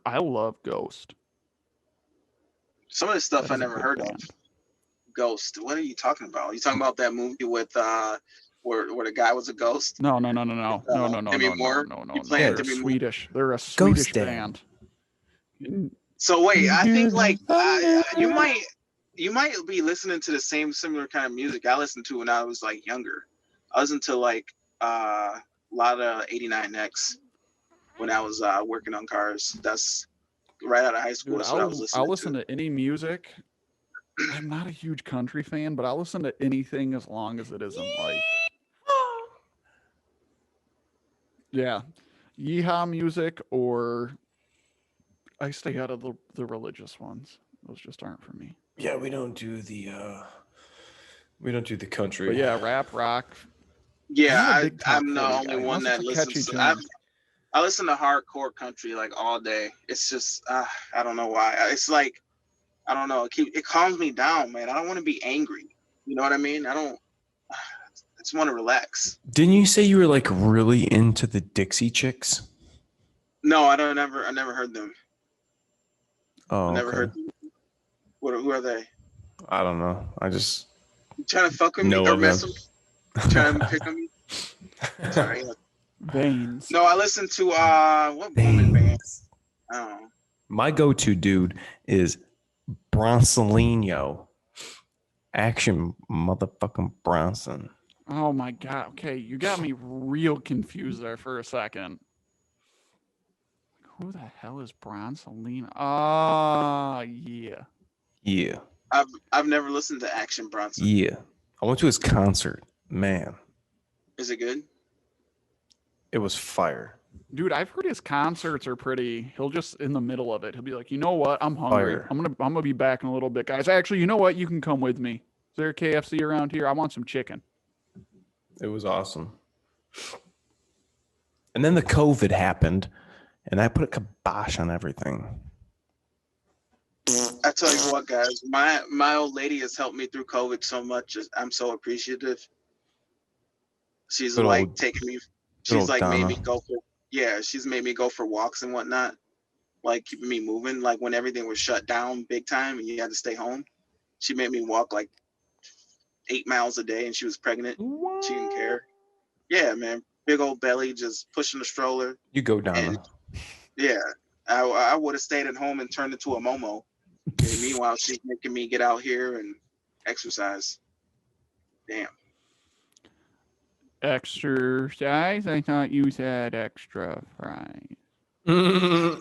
Speaker 2: I love Ghost.
Speaker 4: Some of the stuff I never heard of. Ghost. What are you talking about? Are you talking about that movie with where the guy was a ghost?
Speaker 2: No.
Speaker 4: They're
Speaker 2: Swedish. They're a Swedish band.
Speaker 4: So wait, I think like you might be listening to the similar kind of music I listened to when I was like younger. I listened to like a lot of 89X when I was working on cars. That's right out of high school. That's what I was listening to.
Speaker 2: I'll listen to any music. I'm not a huge country fan, but I'll listen to anything as long as it isn't like yeehaw music, or I stay out of the religious ones. Those just aren't for me.
Speaker 1: Yeah, we don't do the country.
Speaker 2: But yeah, rap, rock,
Speaker 4: Yeah,
Speaker 2: big top
Speaker 4: I'm the
Speaker 2: 40
Speaker 4: only
Speaker 2: guy.
Speaker 4: one
Speaker 2: Unless
Speaker 4: that
Speaker 2: it's a
Speaker 4: listens
Speaker 2: catchy
Speaker 4: to.
Speaker 2: tune.
Speaker 4: I listen to hardcore country like all day. It's just I don't know why. It's like I don't know. It calms me down, man. I don't want to be angry. You know what I mean? I just want to relax.
Speaker 1: Didn't you say you were like really into the Dixie Chicks?
Speaker 4: No, I never heard them.
Speaker 1: Oh,
Speaker 4: I never
Speaker 1: okay.
Speaker 4: heard them. Who are they?
Speaker 1: I don't know. I just
Speaker 4: You trying to fuck with me
Speaker 1: know
Speaker 4: or
Speaker 1: of
Speaker 4: mess
Speaker 1: them.
Speaker 4: with me? Trying to pick on me? Sorry.
Speaker 2: Veins.
Speaker 4: No, I listen to what woman band? I don't know.
Speaker 1: My go-to dude is Bronsolino. Action motherfucking Bronson.
Speaker 2: Oh my god. Okay, you got me real confused there for a second. Who the hell is Bronsolino? Ah, yeah.
Speaker 1: Yeah.
Speaker 4: I've never listened to Action Bronson.
Speaker 1: Yeah. I went to his concert. Man,
Speaker 4: Is it good?
Speaker 1: it was fire.
Speaker 2: Dude, I've heard his concerts are pretty. He'll just in the middle of it, he'll be like, you know what? I'm hungry.
Speaker 1: Fire.
Speaker 2: I'm gonna be back in a little bit, guys. Actually, you know what? You can come with me. Is there a KFC around here? I want some chicken.
Speaker 1: It was awesome. And then the COVID happened, and I put a kibosh on everything.
Speaker 4: I tell you what, guys, my old lady has helped me through COVID so much. I'm so appreciative. She's
Speaker 1: Good
Speaker 4: like
Speaker 1: old-
Speaker 4: taking me.
Speaker 1: good
Speaker 4: She's
Speaker 1: old
Speaker 4: like made me
Speaker 1: Donna.
Speaker 4: go for. Yeah, she's made me go for walks and whatnot, like keeping me moving. Like when everything was shut down big time and you had to stay home, she made me walk like 8 miles a day, and she was pregnant. She didn't care. Yeah, man, big old belly, just pushing the stroller.
Speaker 1: You go, Donna.
Speaker 4: And yeah, I would have stayed at home and turned into a Momo. And meanwhile, she's making me get out here and exercise. Damn.
Speaker 2: Exercise? I thought you said extra fries.
Speaker 1: Me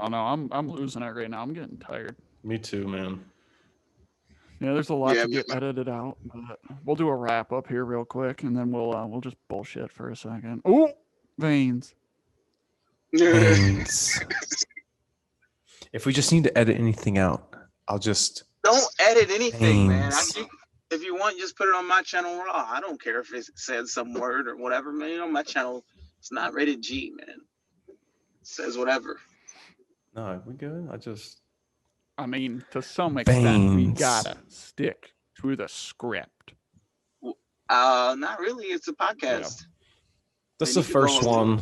Speaker 2: Oh no, I'm losing it right now. I'm getting tired.
Speaker 1: too, man.
Speaker 2: Yeah, there's a lot
Speaker 4: Yeah,
Speaker 2: to get edited out, but we'll do a wrap up here real quick, and then we'll just bullshit for a second. Ooh, veins.
Speaker 1: Thanks. If we just need to edit anything out, I'll just.
Speaker 4: Don't edit anything, man.
Speaker 1: Thanks.
Speaker 4: If you want, just put it on my channel raw. I don't care if it says some word or whatever, man. You know, my channel, it's not rated G, man. It says whatever.
Speaker 1: No, we good?
Speaker 2: I mean, to some extent, we
Speaker 1: Veins.
Speaker 2: gotta stick to the script.
Speaker 4: Not really. It's a podcast.
Speaker 1: That's
Speaker 4: Then
Speaker 1: the
Speaker 4: you could
Speaker 1: first
Speaker 4: go
Speaker 1: one.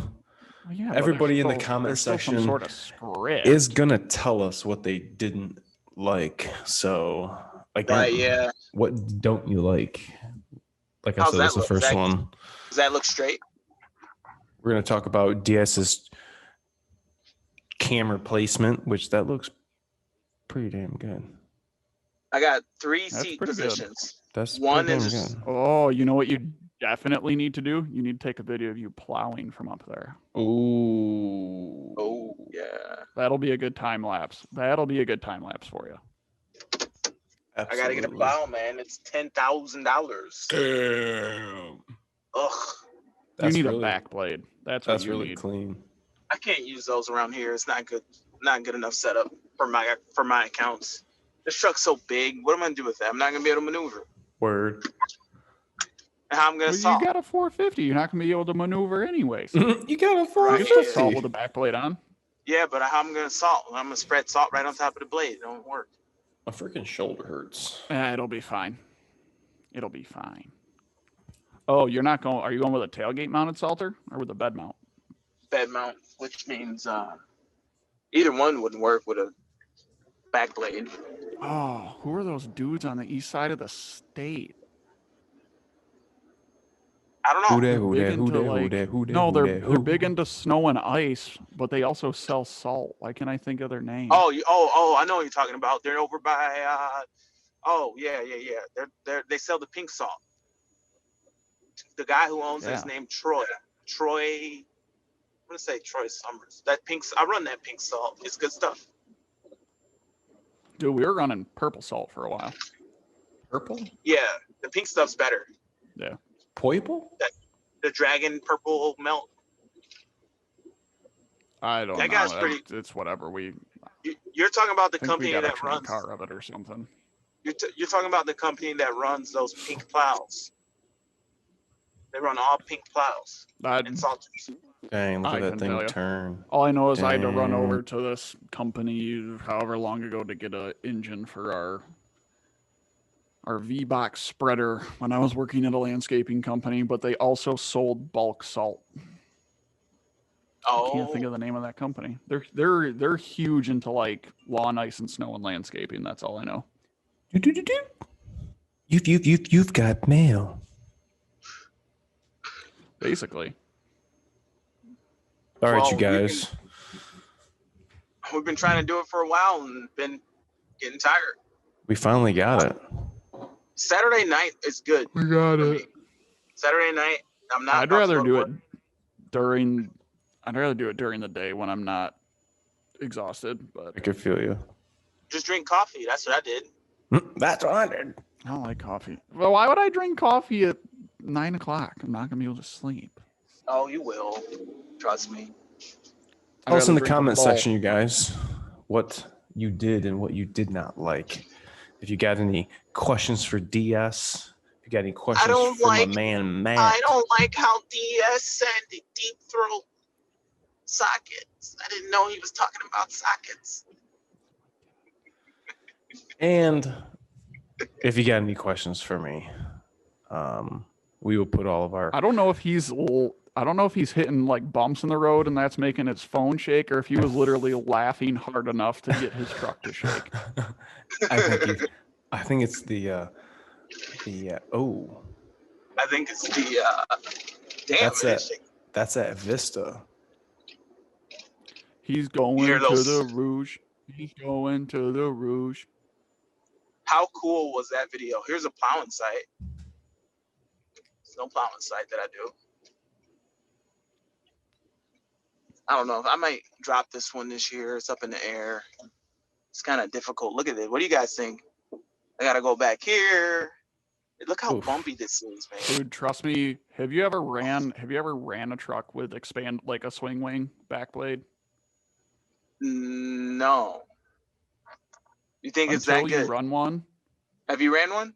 Speaker 2: Well, yeah, but
Speaker 1: Everybody in the
Speaker 2: there's
Speaker 1: comment
Speaker 2: there's still some
Speaker 1: section
Speaker 2: sort of script.
Speaker 1: is gonna tell us what they didn't like. So, again,
Speaker 4: Right, yeah.
Speaker 1: what don't you like? Like I
Speaker 4: How's
Speaker 1: said,
Speaker 4: that
Speaker 1: that's the
Speaker 4: look?
Speaker 1: first one.
Speaker 4: Does that look straight?
Speaker 1: We're gonna talk about DS's camera placement, which that looks pretty damn good.
Speaker 4: I got 3
Speaker 2: That's
Speaker 4: seat
Speaker 2: pretty good.
Speaker 4: positions.
Speaker 1: That's
Speaker 4: One
Speaker 1: pretty
Speaker 4: is
Speaker 1: damn
Speaker 4: just-
Speaker 1: good.
Speaker 2: Oh, you know what you definitely need to do? You need to take a video of you plowing from up there.
Speaker 1: Ooh.
Speaker 4: Oh, yeah.
Speaker 2: That'll be a good time lapse. That'll be a good time lapse for you.
Speaker 4: I got to get a
Speaker 1: Absolutely.
Speaker 4: plow, man. It's $10,000.
Speaker 1: Damn.
Speaker 4: Ugh.
Speaker 2: You need
Speaker 1: really,
Speaker 2: a back blade. That's what
Speaker 1: That's
Speaker 2: you
Speaker 1: really
Speaker 2: need.
Speaker 1: clean.
Speaker 4: I can't use those around here. It's not good. Not good enough setup for my accounts. This truck's so big. What am I gonna do with that? I'm not gonna be able to maneuver.
Speaker 1: Word.
Speaker 4: And how I'm gonna
Speaker 2: Well,
Speaker 4: saw?
Speaker 2: you got a 450. You're not going to be able to maneuver anyways.
Speaker 1: You got a
Speaker 2: You can still
Speaker 1: 450.
Speaker 2: salt with a back blade on.
Speaker 4: Yeah, but how I'm gonna salt? I'm gonna spread salt right on top of the blade. It don't work.
Speaker 1: My freaking shoulder hurts.
Speaker 2: It'll be fine. It'll be fine. Oh, you're not going. Are you going with a tailgate mounted salter or with a bed mount?
Speaker 4: Bed mount, which means either one wouldn't work with a back blade.
Speaker 2: Oh, who are those dudes on the east side of the state?
Speaker 4: I don't
Speaker 1: Who
Speaker 4: know.
Speaker 1: that? Who
Speaker 2: big
Speaker 1: that? Who
Speaker 2: into,
Speaker 1: that? Who
Speaker 2: like-
Speaker 1: that? Who that?
Speaker 2: No,
Speaker 1: who
Speaker 2: they're
Speaker 1: that?
Speaker 2: they're
Speaker 1: Who?
Speaker 2: big into snow and ice, but they also sell salt. Why can't I think of their name?
Speaker 4: Oh, I know what you're talking about. They're over by. Oh yeah. They sell the pink salt. The guy who owns it's
Speaker 2: Yeah.
Speaker 4: named Troy. I'm gonna say Troy Summers. That pink. I run that pink salt. It's good stuff.
Speaker 2: Dude, we were running purple salt for a while.
Speaker 1: Purple?
Speaker 4: Yeah, the pink stuff's better.
Speaker 1: Purple?
Speaker 4: The dragon purple melt.
Speaker 2: I don't
Speaker 4: That
Speaker 2: know.
Speaker 4: guy's pretty-
Speaker 2: It's whatever. We
Speaker 4: You're talking about the
Speaker 2: think we
Speaker 4: company
Speaker 2: got a
Speaker 4: that
Speaker 2: train
Speaker 4: runs.
Speaker 2: car of it or something.
Speaker 4: You're talking about the company that runs those pink plows.
Speaker 3: They run all pink plows
Speaker 2: I,
Speaker 3: and salters.
Speaker 1: Dang, look
Speaker 2: I
Speaker 1: at that
Speaker 2: couldn't
Speaker 1: thing
Speaker 2: tell ya.
Speaker 1: turn.
Speaker 2: all I know is I had to run
Speaker 1: Dang.
Speaker 2: over to this company however long ago to get an engine for our V-box spreader when I was working at a landscaping company, but they also sold bulk salt. I can't think of the name of that company. They're huge into like lawn, ice, and snow and landscaping. That's all I know.
Speaker 1: You've got mail.
Speaker 2: Basically.
Speaker 1: All right,
Speaker 3: Well,
Speaker 1: you guys.
Speaker 3: We've been trying to do it for a while and been getting tired.
Speaker 1: We finally got it.
Speaker 3: Saturday night is good.
Speaker 2: We got
Speaker 3: for me. Saturday night, I'm not.
Speaker 2: I'd
Speaker 3: about to
Speaker 2: rather
Speaker 3: go to
Speaker 2: do
Speaker 3: work.
Speaker 2: it during. I'd rather do it during the day when I'm not exhausted. But
Speaker 1: I could feel you.
Speaker 3: Just drink coffee. That's what I did.
Speaker 1: That's what I did.
Speaker 2: I don't like coffee. Well, why would I drink coffee at 9 o'clock? I'm not gonna be able to sleep.
Speaker 3: Oh, you will. Trust me.
Speaker 2: I'd
Speaker 1: Tell us in
Speaker 2: rather
Speaker 1: the
Speaker 2: drink a
Speaker 1: comment
Speaker 2: bowl.
Speaker 1: section, you guys, what you did and what you did not like. If you got any questions for DS, if you got any questions
Speaker 3: don't
Speaker 1: for
Speaker 3: like-
Speaker 1: my man Matt.
Speaker 3: I don't like how DS said the deep throat sockets. I didn't know he was talking about sockets.
Speaker 1: And if you got any questions for me, we will put all of our.
Speaker 2: I don't know if he's hitting like bumps in the road and that's making his phone shake, or if he was literally laughing hard enough to get his truck to shake.
Speaker 1: I think it's the oh.
Speaker 3: I think it's the damn.
Speaker 1: That's
Speaker 3: it
Speaker 1: it.
Speaker 3: is shaking.
Speaker 1: That's at Vista.
Speaker 2: He's going
Speaker 3: Hear
Speaker 2: to
Speaker 3: those-
Speaker 2: the Rouge. He's going to the Rouge.
Speaker 3: How cool was that video? Here's a plowing site. There's no plowing site that I do. I don't know. I might drop this one this year. It's up in the air. It's kind of difficult. Look at it. What do you guys think? I gotta go back here. Look how
Speaker 1: Oof.
Speaker 3: bumpy this is, man.
Speaker 2: Dude, trust me. Have you ever ran a truck with like a swing wing back blade?
Speaker 3: No. You think it's that
Speaker 2: Until you
Speaker 3: good?
Speaker 2: run one,
Speaker 3: Have you ran one?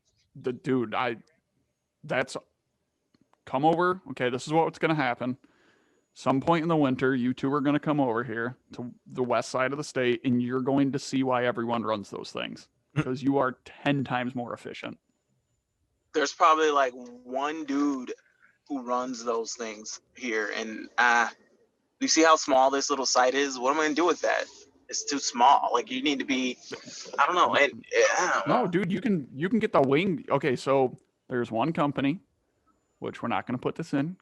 Speaker 2: come over. Okay, this is what's gonna happen. Some point in the winter, you two are gonna come over here to the west side of the state, and you're going to see why everyone runs those things. Because you are 10 times more efficient.
Speaker 3: There's probably like one dude who runs those things here, and you see how small this little site is? What am I gonna do with that? It's too small. Like you need to be, I don't know. And I don't know.
Speaker 2: No, dude, you can get the wing. Okay, so there's one company, which we're not going to put this in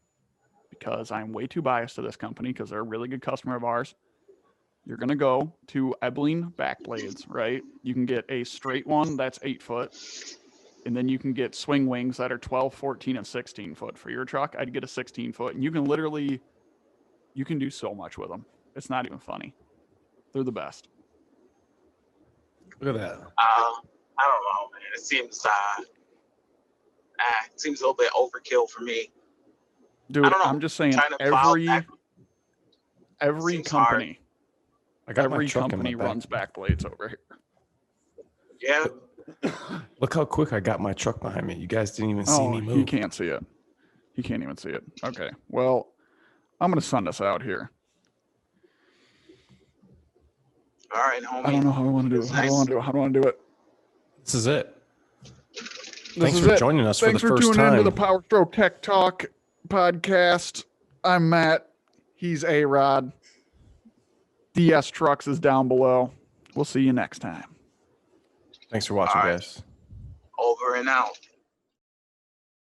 Speaker 2: because I'm way too biased to this company because they're a really good customer of ours. You're going to go to Ebling back blades, right? You can get a straight one that's 8 foot, and then you can get swing wings that are 12, 14, and 16 foot. For your truck, I'd get a 16 foot, and you can do so much with them. It's not even funny. They're the best.
Speaker 1: Look at that.
Speaker 3: I don't know, man. It seems a little bit overkill for me.
Speaker 2: Dude,
Speaker 3: I don't know.
Speaker 2: I'm just saying
Speaker 3: Trying to plow back
Speaker 2: every
Speaker 3: seems
Speaker 2: company,
Speaker 1: I got my
Speaker 2: every
Speaker 1: truck in
Speaker 2: company
Speaker 1: my back.
Speaker 2: runs back blades over here.
Speaker 3: Yeah.
Speaker 1: Look how quick I got my truck behind me. You guys didn't even see me move.
Speaker 2: He can't see it. He can't even see it. Okay. Well, I'm gonna send us out here.
Speaker 3: All right, homie.
Speaker 2: I don't know how I want to do it. How do I want to do it?
Speaker 1: This is it.
Speaker 2: This
Speaker 1: Thanks
Speaker 2: is
Speaker 1: for
Speaker 2: it.
Speaker 1: joining us
Speaker 2: Thanks
Speaker 1: for the first
Speaker 2: tuning
Speaker 1: time.
Speaker 2: into the Powerstroke Tech Talk podcast. I'm Matt. He's A-Rod. DS Trucks is down below. We'll see you next time.
Speaker 1: Thanks for watching,
Speaker 3: All right.
Speaker 1: guys.
Speaker 3: Over and out.